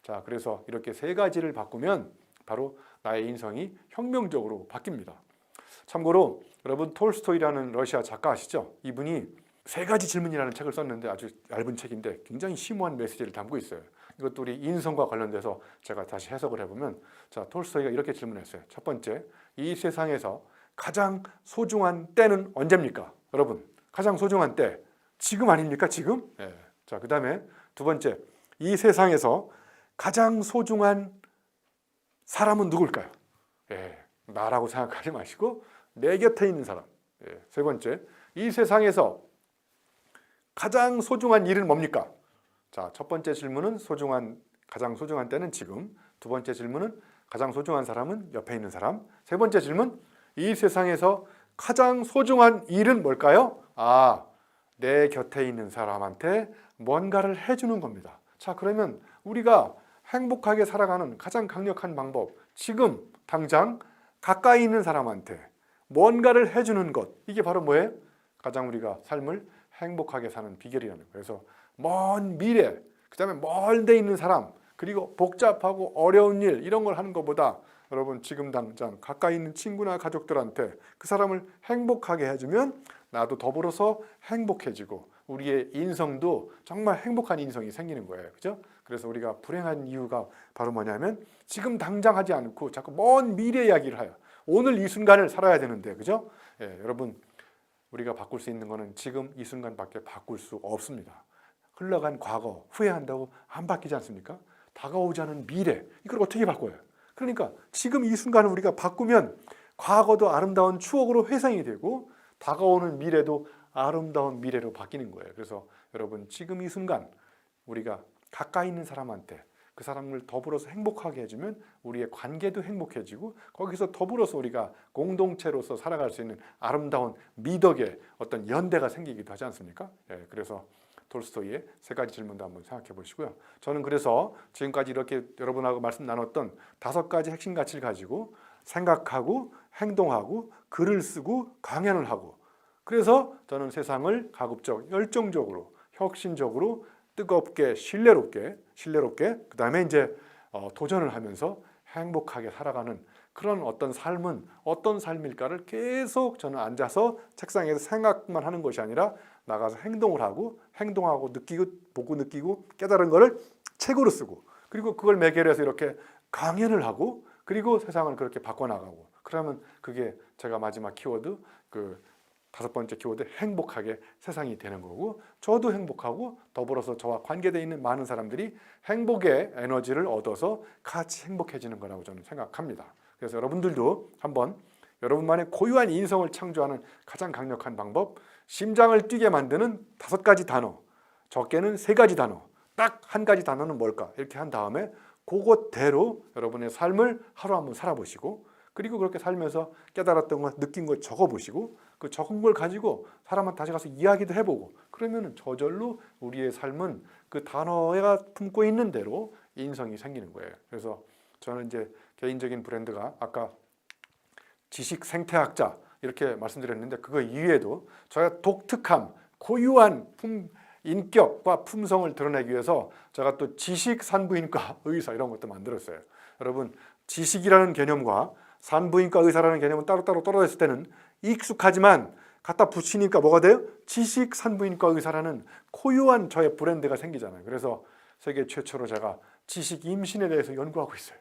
자, 그래서 이렇게 세 가지를 바꾸면 바로 나의 인성이 혁명적으로 바뀝니다. 참고로 여러분 톨스토이라는 러시아 작가 아시죠? 이분이 세 가지 질문이라는 책을 썼는데 아주 얇은 책인데 굉장히 심오한 메시지를 담고 있어요. 이것도 우리 인성과 관련돼서 제가 다시 해석을 해보면, 자, 톨스토이가 이렇게 질문했어요. 첫 번째, 이 세상에서 가장 소중한 때는 언제입니까? 여러분, 가장 소중한 때 지금 아닙니까? 지금? 네. 자, 그 다음에 두 번째, 이 세상에서 가장 소중한 사람은 누굴까요? 나라고 생각하지 마시고 내 곁에 있는 사람. 세 번째, 이 세상에서 가장 소중한 일은 뭡니까? 자, 첫 번째 질문은 가장 소중한 때는 지금. 두 번째 질문은 가장 소중한 사람은 옆에 있는 사람. 세 번째 질문, 이 세상에서 가장 소중한 일은 뭘까요? 내 곁에 있는 사람한테 뭔가를 해주는 겁니다. 자, 그러면 우리가 행복하게 살아가는 가장 강력한 방법, 지금 당장 가까이 있는 사람한테 뭔가를 해주는 것, 이게 바로 뭐예요? 가장 우리가 삶을 행복하게 사는 비결이라는 거예요. 그래서 먼 미래, 그 다음에 멀 데 있는 사람, 그리고 복잡하고 어려운 일, 이런 걸 하는 것보다 여러분 지금 당장 가까이 있는 친구나 가족들한테 그 사람을 행복하게 해주면 나도 더불어서 행복해지고 우리의 인성도 정말 행복한 인성이 생기는 거예요. 그죠? 그래서 우리가 불행한 이유가 바로 뭐냐면 지금 당장 하지 않고 자꾸 먼 미래 이야기를 해요. 오늘 이 순간을 살아야 되는데, 그죠? 여러분, 우리가 바꿀 수 있는 거는 지금 이 순간밖에 바꿀 수 없습니다. 흘러간 과거 후회한다고 안 바뀌지 않습니까? 다가오지 않은 미래, 이걸 어떻게 바꿔요? 그러니까 지금 이 순간을 우리가 바꾸면 과거도 아름다운 추억으로 회상이 되고 다가오는 미래도 아름다운 미래로 바뀌는 거예요. 그래서 여러분, 지금 이 순간 우리가 가까이 있는 사람한테 그 사람을 더불어서 행복하게 해주면 우리의 관계도 행복해지고 거기서 더불어서 우리가 공동체로서 살아갈 수 있는 아름다운 미덕의 어떤 연대가 생기기도 하지 않습니까? 그래서 톨스토이의 세 가지 질문도 한번 생각해 보시고요. 저는 그래서 지금까지 이렇게 여러분하고 말씀 나눴던 5가지 핵심 가치를 가지고 생각하고 행동하고 글을 쓰고 강연을 하고, 그래서 저는 세상을 가급적 열정적으로 혁신적으로 뜨겁게 신뢰롭게 그 다음에 이제 도전을 하면서 행복하게 살아가는 그런 어떤 삶은 어떤 삶일까를 계속 저는 앉아서 책상에서 생각만 하는 것이 아니라 나가서 행동하고 느끼고 보고 느끼고 깨달은 거를 책으로 쓰고, 그리고 그걸 매개로 해서 이렇게 강연을 하고, 그리고 세상을 그렇게 바꿔나가고, 그러면 그게 제가 마지막 키워드, 그 5번째 키워드, 행복하게 세상이 되는 거고, 저도 행복하고 더불어서 저와 관계되어 있는 많은 사람들이 행복의 에너지를 얻어서 같이 행복해지는 거라고 저는 생각합니다. 그래서 여러분들도 한번 여러분만의 고유한 인성을 창조하는 가장 강력한 방법, 심장을 뛰게 만드는 5가지 단어, 적게는 3가지 단어, 딱 1가지 단어는 뭘까? 이렇게 한 다음에 그것대로 여러분의 삶을 하루 한번 살아보시고, 그리고 그렇게 살면서 깨달았던 것, 느낀 것 적어보시고, 그 적은 걸 가지고 사람한테 다시 가서 이야기도 해보고, 그러면 저절로 우리의 삶은 그 단어가 품고 있는 대로 인성이 생기는 거예요. 그래서 저는 이제 개인적인 브랜드가 아까 지식 생태학자 이렇게 말씀드렸는데, 그거 이외에도 저희가 독특함, 고유한 인격과 품성을 드러내기 위해서 제가 또 지식 산부인과 의사 이런 것도 만들었어요. 여러분, 지식이라는 개념과 산부인과 의사라는 개념은 따로따로 떨어졌을 때는 익숙하지만 갖다 붙이니까 뭐가 돼요? 지식 산부인과 의사라는 고유한 저의 브랜드가 생기잖아요. 그래서 세계 최초로 제가 지식 임신에 대해서 연구하고 있어요.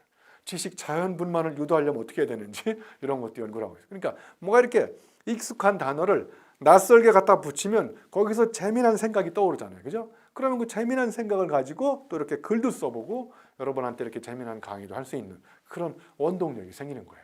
지식 자연분만을 유도하려면 어떻게 해야 되는지 이런 것도 연구를 하고 있어요. 그러니까 뭔가 이렇게 익숙한 단어를 낯설게 갖다 붙이면 거기서 재미난 생각이 떠오르잖아요. 그죠? 그러면 그 재미난 생각을 가지고 또 이렇게 글도 써보고 여러분한테 이렇게 재미난 강의도 할 수 있는 그런 원동력이 생기는 거예요.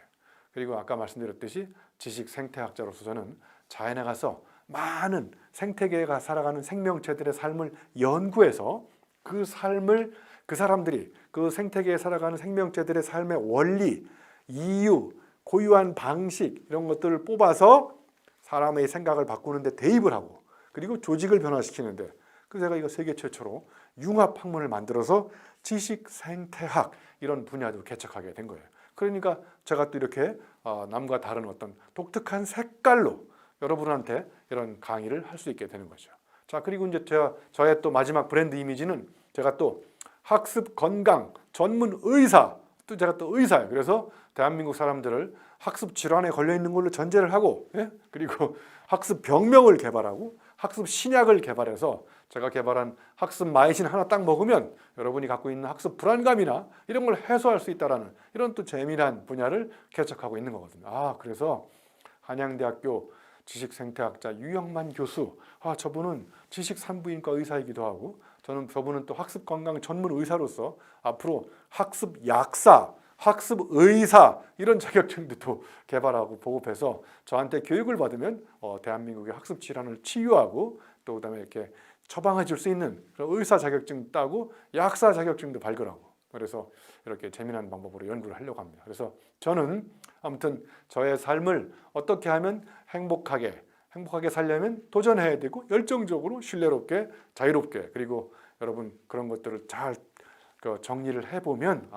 그리고 아까 말씀드렸듯이 지식 생태학자로서 저는 자연에 가서 많은 생태계가 살아가는 생명체들의 삶을 연구해서 그 삶을 그 사람들이 그 생태계에 살아가는 생명체들의 삶의 원리, 이유, 고유한 방식 이런 것들을 뽑아서 사람의 생각을 바꾸는데 대입을 하고 그리고 조직을 변화시키는데 그래서 제가 이거 세계 최초로 융합학문을 만들어서 지식 생태학 이런 분야도 개척하게 된 거예요. 그러니까 제가 또 이렇게 남과 다른 어떤 독특한 색깔로 여러분한테 이런 강의를 할 수 있게 되는 거죠. 자, 그리고 이제 저의 또 마지막 브랜드 이미지는 제가 또 학습 건강 전문 의사, 또 제가 또 의사예요. 그래서 대한민국 사람들을 학습 질환에 걸려 있는 걸로 전제를 하고, 그리고 학습 병명을 개발하고 학습 신약을 개발해서 제가 개발한 학습 마이신 하나 딱 먹으면 여러분이 갖고 있는 학습 불안감이나 이런 걸 해소할 수 있다라는 이런 또 재미난 분야를 개척하고 있는 거거든요. 그래서 한양대학교 지식생태학자 유영만 교수, 저분은 지식산부인과 의사이기도 하고 저분은 또 학습건강 전문 의사로서 앞으로 학습약사, 학습의사 이런 자격증도 또 개발하고 보급해서 저한테 교육을 받으면 대한민국의 학습 질환을 치유하고 또 그다음에 이렇게 처방해 줄 수 있는 의사 자격증 따고 약사 자격증도 발급하고 그래서 이렇게 재미난 방법으로 연구를 하려고 합니다. 그래서 저는 아무튼 저의 삶을 어떻게 하면 행복하게 살려면 도전해야 되고 열정적으로 신뢰롭게 자유롭게 그리고 여러분 그런 것들을 잘 정리를 해보면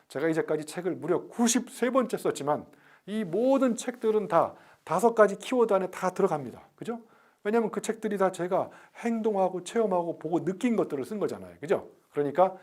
제가 이제까지 책을 무려 93번째 썼지만 이 모든 책들은 다 5가지 키워드 안에 다 들어갑니다. 그죠? 왜냐하면 그 책들이 다 제가 행동하고 체험하고 보고 느낀 것들을 쓴 거잖아요. 그죠? 그러니까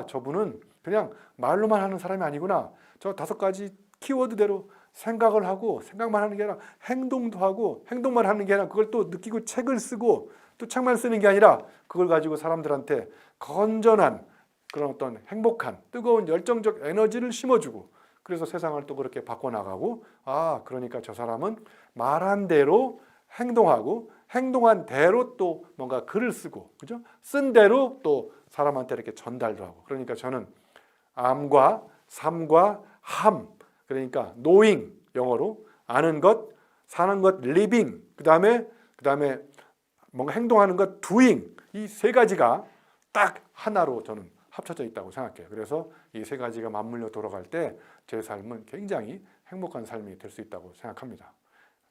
저분은 그냥 말로만 하는 사람이 아니구나. 저 5가지 키워드대로 생각을 하고 생각만 하는 게 아니라 행동도 하고 행동만 하는 게 아니라 그걸 또 느끼고 책을 쓰고 또 책만 쓰는 게 아니라 그걸 가지고 사람들한테 건전한 그런 어떤 행복한 뜨거운 열정적 에너지를 심어주고 그래서 세상을 또 그렇게 바꿔나가고 그러니까 저 사람은 말한 대로 행동하고 행동한 대로 또 뭔가 글을 쓰고 그죠? 쓴 대로 또 사람한테 이렇게 전달도 하고 그러니까 저는 암과 삶과 함 그러니까 knowing 영어로 아는 것, 사는 것 living 그다음에 뭔가 행동하는 것 doing 이 3가지가 딱 하나로 저는 합쳐져 있다고 생각해요. 그래서 이 3가지가 맞물려 돌아갈 때 제 삶은 굉장히 행복한 삶이 될 수 있다고 생각합니다.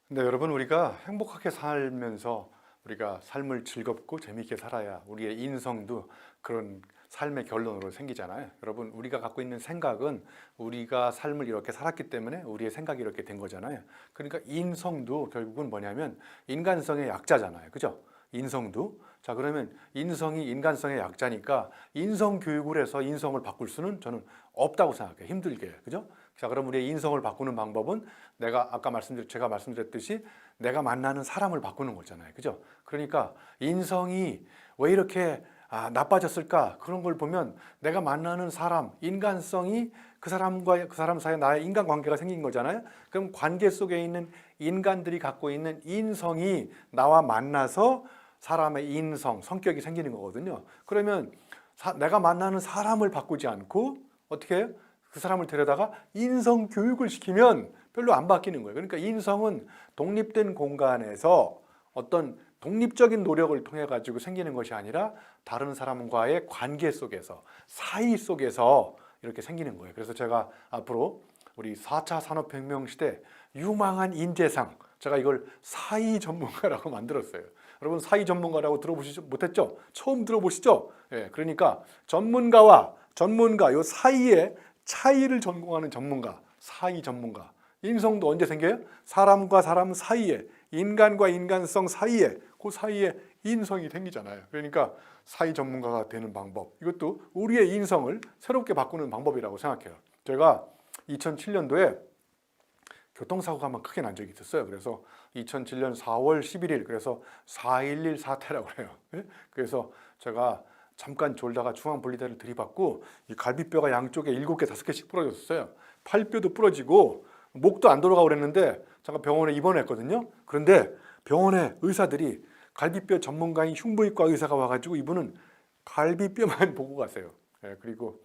근데 여러분 우리가 행복하게 살면서 우리가 삶을 즐겁고 재미있게 살아야 우리의 인성도 그런 삶의 결론으로 생기잖아요. 여러분 우리가 갖고 있는 생각은 우리가 삶을 이렇게 살았기 때문에 우리의 생각이 이렇게 된 거잖아요. 그러니까 인성도 결국은 뭐냐면 인간성의 약자잖아요. 그죠? 인성도. 자 그러면 인성이 인간성의 약자니까 인성 교육을 해서 인성을 바꿀 수는 저는 없다고 생각해요. 힘들게. 그죠? 자 그럼 우리의 인성을 바꾸는 방법은 제가 말씀드렸듯이 내가 만나는 사람을 바꾸는 거잖아요. 그죠? 그러니까 인성이 왜 이렇게 나빠졌을까? 그런 걸 보면 내가 만나는 사람, 인간성이 그 사람과 그 사람 사이에 나의 인간관계가 생긴 거잖아요. 그럼 관계 속에 있는 인간들이 갖고 있는 인성이 나와 만나서 사람의 인성, 성격이 생기는 거거든요. 그러면 내가 만나는 사람을 바꾸지 않고 어떻게 해요? 그 사람을 데려다가 인성 교육을 시키면 별로 안 바뀌는 거예요. 그러니까 인성은 독립된 공간에서 어떤 독립적인 노력을 통해 가지고 생기는 것이 아니라 다른 사람과의 관계 속에서 사이 속에서 이렇게 생기는 거예요. 그래서 제가 앞으로 우리 4차 산업혁명 시대 유망한 인재상 제가 이걸 사이 전문가라고 만들었어요. 여러분 사이 전문가라고 들어보시지 못했죠? 처음 들어보시죠? 그러니까 전문가 요 사이에 차이를 전공하는 전문가, 사이 전문가. 인성도 언제 생겨요? 사람과 사람 사이에, 인간과 인간성 사이에, 그 사이에 인성이 생기잖아요. 그러니까 사이 전문가가 되는 방법, 이것도 우리의 인성을 새롭게 바꾸는 방법이라고 생각해요. 제가 2007년도에 교통사고가 한번 크게 난 적이 있었어요. 그래서 2007년 4월 11일, 그래서 4.11 사태라고 해요. 그래서 제가 잠깐 졸다가 중앙분리대를 들이받고 이 갈비뼈가 양쪽에 7개, 5개씩 부러졌어요. 팔뼈도 부러지고 목도 안 돌아가고 그랬는데 잠깐 병원에 입원했거든요. 그런데 병원에 의사들이 갈비뼈 전문가인 흉부외과 의사가 와가지고 이분은 갈비뼈만 보고 갔어요. 그리고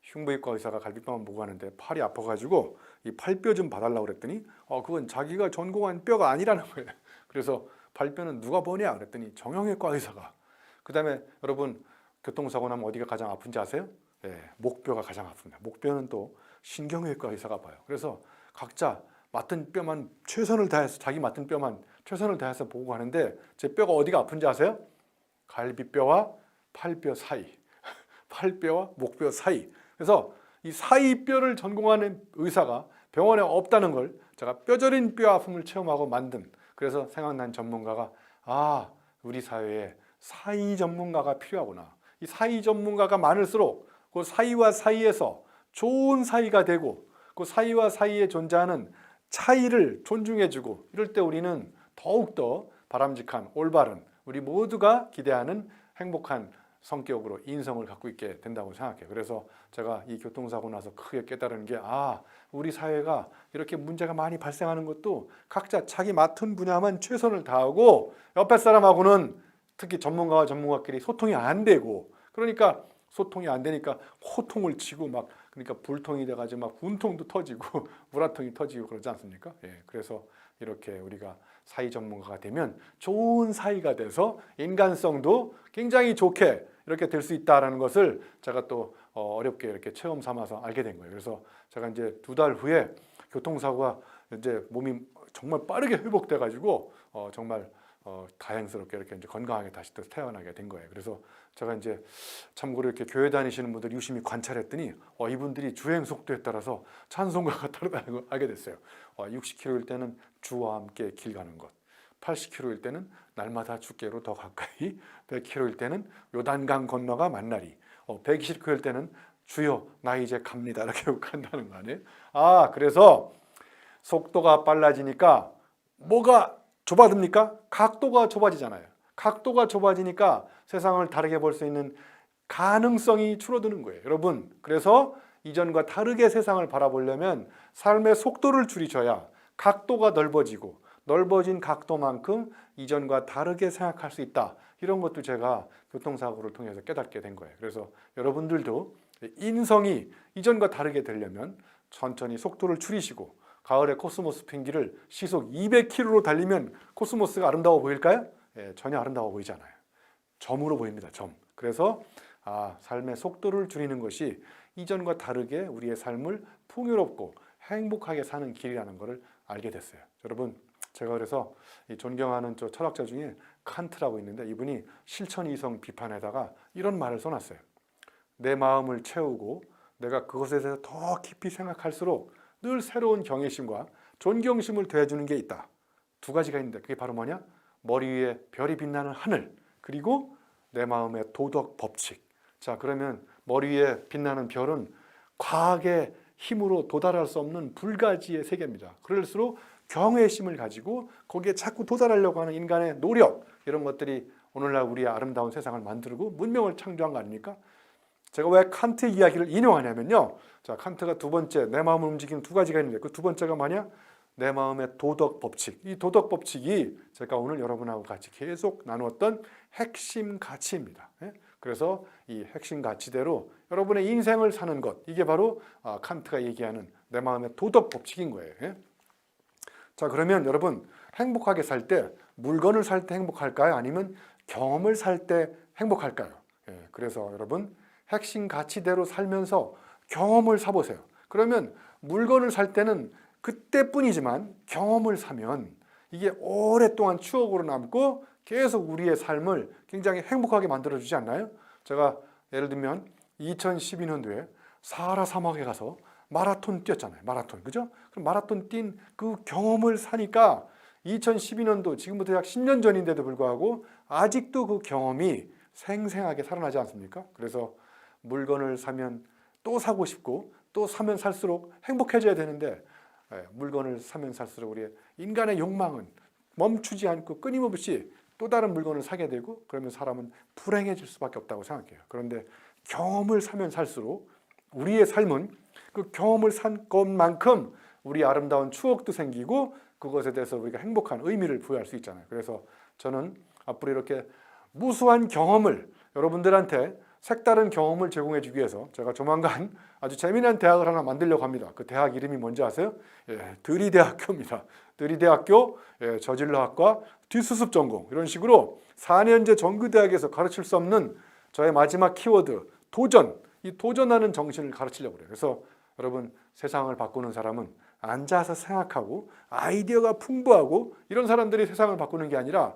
흉부외과 의사가 갈비뼈만 보고 가는데 팔이 아파가지고 이 팔뼈 좀 봐달라고 그랬더니 그건 자기가 전공한 뼈가 아니라는 거예요. 그래서 발뼈는 누가 보냐 그랬더니 정형외과 의사가. 그 다음에 여러분 교통사고 나면 어디가 가장 아픈지 아세요? 목뼈가 가장 아픕니다. 목뼈는 또 신경외과 의사가 봐요. 그래서 각자 맡은 뼈만 최선을 다해서 자기 맡은 뼈만 최선을 다해서 보고 가는데 제 뼈가 어디가 아픈지 아세요? 갈비뼈와 팔뼈 사이, 팔뼈와 목뼈 사이. 그래서 이 사이 뼈를 전공하는 의사가 병원에 없다는 걸 제가 뼈저린 뼈 아픔을 체험하고 만든, 그래서 생각난 전문가가 우리 사회에 사이 전문가가 필요하구나. 이 사이 전문가가 많을수록 그 사이와 사이에서 좋은 사이가 되고 그 사이와 사이에 존재하는 차이를 존중해주고 이럴 때 우리는 더욱더 바람직한 올바른 우리 모두가 기대하는 행복한 성격으로 인성을 갖고 있게 된다고 생각해요. 그래서 제가 이 교통사고 나서 크게 깨달은 게 우리 사회가 이렇게 문제가 많이 발생하는 것도 각자 자기 맡은 분야만 최선을 다하고 옆에 사람하고는 특히 전문가와 전문가끼리 소통이 안 되고, 그러니까 소통이 안 되니까 호통을 치고 막 그러니까 불통이 돼가지고 막 분통도 터지고 우라통이 터지고 그러지 않습니까? 그래서 이렇게 우리가 사이 전문가가 되면 좋은 사이가 돼서 인간성도 굉장히 좋게 이렇게 될 수 있다라는 것을 제가 또 어렵게 이렇게 체험 삼아서 알게 된 거예요. 그래서 제가 이제 2달 후에 교통사고가 이제 몸이 정말 빠르게 회복돼 가지고 정말 다행스럽게 이렇게 이제 건강하게 다시 또 태어나게 된 거예요. 그래서 제가 이제 참고로 이렇게 교회 다니시는 분들 유심히 관찰했더니 이분들이 주행 속도에 따라서 찬송가가 다르다는 걸 알게 됐어요. 60km일 때는 주와 함께 길 가는 것, 80km일 때는 날마다 주께로 더 가까이, 100km일 때는 요단강 건너가 만나리, 120km일 때는 주여 나 이제 갑니다 이렇게 간다는 거 아니에요? 그래서 속도가 빨라지니까 뭐가 좁아집니까? 각도가 좁아지잖아요. 각도가 좁아지니까 세상을 다르게 볼 수 있는 가능성이 줄어드는 거예요. 여러분, 그래서 이전과 다르게 세상을 바라보려면 삶의 속도를 줄이셔야 각도가 넓어지고 넓어진 각도만큼 이전과 다르게 생각할 수 있다. 이런 것도 제가 교통사고를 통해서 깨닫게 된 거예요. 그래서 여러분들도 인성이 이전과 다르게 되려면 천천히 속도를 줄이시고, 가을에 코스모스 펭귄을 시속 200km로 달리면 코스모스가 아름다워 보일까요? 전혀 아름다워 보이지 않아요. 점으로 보입니다. 점. 그래서 삶의 속도를 줄이는 것이 이전과 다르게 우리의 삶을 풍요롭고 행복하게 사는 길이라는 것을 알게 됐어요. 여러분, 제가 그래서 존경하는 저 철학자 중에 칸트라고 있는데 이분이 실천 이성 비판에다가 이런 말을 써놨어요. 내 마음을 채우고 내가 그것에 대해서 더 깊이 생각할수록 늘 새로운 경외심과 존경심을 더해주는 게 있다. 2가지가 있는데 그게 바로 뭐냐? 머리 위에 별이 빛나는 하늘, 그리고 내 마음의 도덕 법칙. 자, 그러면 머리 위에 빛나는 별은 과학의 힘으로 도달할 수 없는 불가지의 세계입니다. 그럴수록 경외심을 가지고 거기에 자꾸 도달하려고 하는 인간의 노력, 이런 것들이 오늘날 우리의 아름다운 세상을 만들고 문명을 창조한 거 아닙니까? 제가 왜 칸트 이야기를 인용하냐면요. 자, 칸트가 2번째 내 마음을 움직이는 2가지가 있는데 그 2번째가 뭐냐? 내 마음의 도덕 법칙. 이 도덕 법칙이 제가 오늘 여러분하고 같이 계속 나누었던 핵심 가치입니다. 그래서 이 핵심 가치대로 여러분의 인생을 사는 것, 이게 바로 칸트가 얘기하는 내 마음의 도덕 법칙인 거예요. 자, 그러면 여러분, 행복하게 살 때 물건을 살 때 행복할까요? 아니면 경험을 살 때 행복할까요? 그래서 여러분, 핵심 가치대로 살면서 경험을 사보세요. 그러면 물건을 살 때는 그때뿐이지만 경험을 사면 이게 오랫동안 추억으로 남고 계속 우리의 삶을 굉장히 행복하게 만들어주지 않나요? 제가 예를 들면 2012년도에 사하라 사막에 가서 마라톤 뛰었잖아요. 마라톤, 그죠? 그럼 마라톤 뛴 그 경험을 사니까 2012년도 지금부터 약 10년 전인데도 불구하고 아직도 그 경험이 생생하게 살아나지 않습니까? 그래서 물건을 사면 또 사고 싶고 또 사면 살수록 행복해져야 되는데 물건을 사면 살수록 우리의 인간의 욕망은 멈추지 않고 끊임없이 또 다른 물건을 사게 되고 그러면 사람은 불행해질 수밖에 없다고 생각해요. 그런데 경험을 사면 살수록 우리의 삶은 그 경험을 산 것만큼 우리 아름다운 추억도 생기고 그것에 대해서 우리가 행복한 의미를 부여할 수 있잖아요. 그래서 저는 앞으로 이렇게 무수한 경험을 여러분들한테 색다른 경험을 제공해 주기 위해서 제가 조만간 아주 재미난 대학을 하나 만들려고 합니다. 그 대학 이름이 뭔지 아세요? 드리대학교입니다. 드리대학교 저질러학과 뒷수습 전공, 이런 식으로 4년제 정규대학에서 가르칠 수 없는 저의 마지막 키워드 도전, 이 도전하는 정신을 가르치려고 그래요. 그래서 여러분, 세상을 바꾸는 사람은 앉아서 생각하고 아이디어가 풍부하고 이런 사람들이 세상을 바꾸는 게 아니라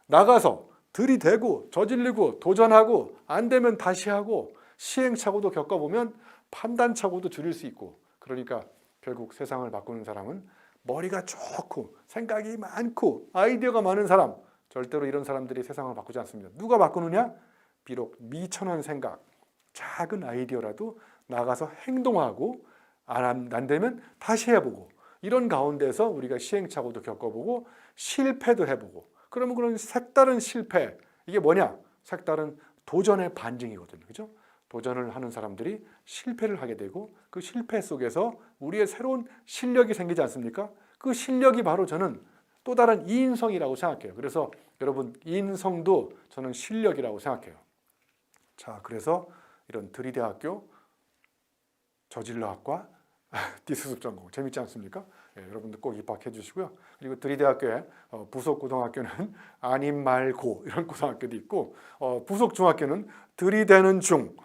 나가서 들이대고 저질리고 도전하고 안 되면 다시 하고 시행착오도 겪어보면 판단착오도 줄일 수 있고, 그러니까 결국 세상을 바꾸는 사람은 머리가 좋고 생각이 많고 아이디어가 많은 사람, 절대로 이런 사람들이 세상을 바꾸지 않습니다. 누가 바꾸느냐? 비록 미천한 생각, 작은 아이디어라도 나가서 행동하고 안 되면 다시 해보고, 이런 가운데서 우리가 시행착오도 겪어보고 실패도 해보고, 그러면 그런 색다른 실패, 이게 뭐냐? 색다른 도전의 반증이거든요. 그죠? 도전을 하는 사람들이 실패를 하게 되고 그 실패 속에서 우리의 새로운 실력이 생기지 않습니까? 그 실력이 바로 저는 또 다른 인성이라고 생각해요. 그래서 여러분, 인성도 저는 실력이라고 생각해요. 자, 그래서 이런 드리대학교 저질러학과 뒷수습 전공 재밌지 않습니까? 여러분들 꼭 입학해 주시고요. 그리고 드리대학교에 부속 고등학교는 아님 말고 이런 고등학교도 있고, 부속 중학교는 들이대는 중,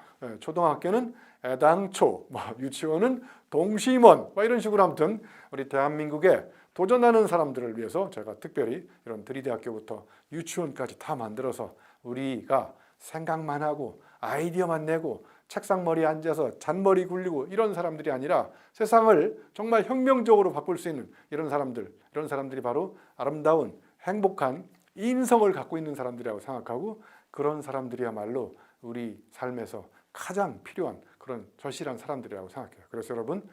초등학교는 애당초, 유치원은 동심원, 이런 식으로 아무튼 우리 대한민국에 도전하는 사람들을 위해서 제가 특별히 이런 드리대학교부터 유치원까지 다 만들어서 우리가 생각만 하고 아이디어만 내고 책상머리에 앉아서 잔머리 굴리고 이런 사람들이 아니라 세상을 정말 혁명적으로 바꿀 수 있는 이런 사람들이 바로 아름다운 행복한 인성을 갖고 있는 사람들이라고 생각하고, 그런 사람들이야말로 우리 삶에서 가장 필요한 그런 절실한 사람들이라고 생각해요. 그래서 여러분,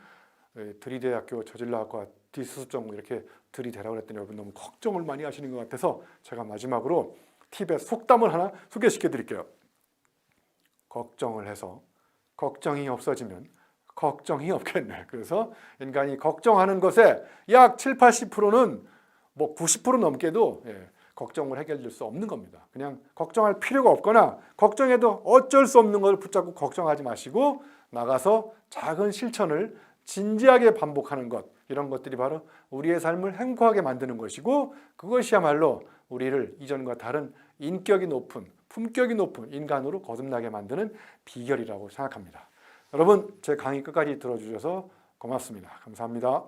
드리대학교 저질러학과 뒷수습 전공 이렇게 들이대라고 그랬더니 여러분 너무 걱정을 많이 하시는 것 같아서 제가 마지막으로 팁의 속담을 하나 소개시켜 드릴게요. 걱정을 해서 걱정이 없어지면 걱정이 없겠네. 그래서 인간이 걱정하는 것에 약 7, 80%는 90% 넘게도 걱정을 해결될 수 없는 겁니다. 그냥 걱정할 필요가 없거나 걱정해도 어쩔 수 없는 걸 붙잡고 걱정하지 마시고 나가서 작은 실천을 진지하게 반복하는 것, 이런 것들이 바로 우리의 삶을 행복하게 만드는 것이고, 그것이야말로 우리를 이전과 다른 인격이 높은, 품격이 높은 인간으로 거듭나게 만드는 비결이라고 생각합니다. 여러분, 제 강의 끝까지 들어주셔서 고맙습니다. 감사합니다.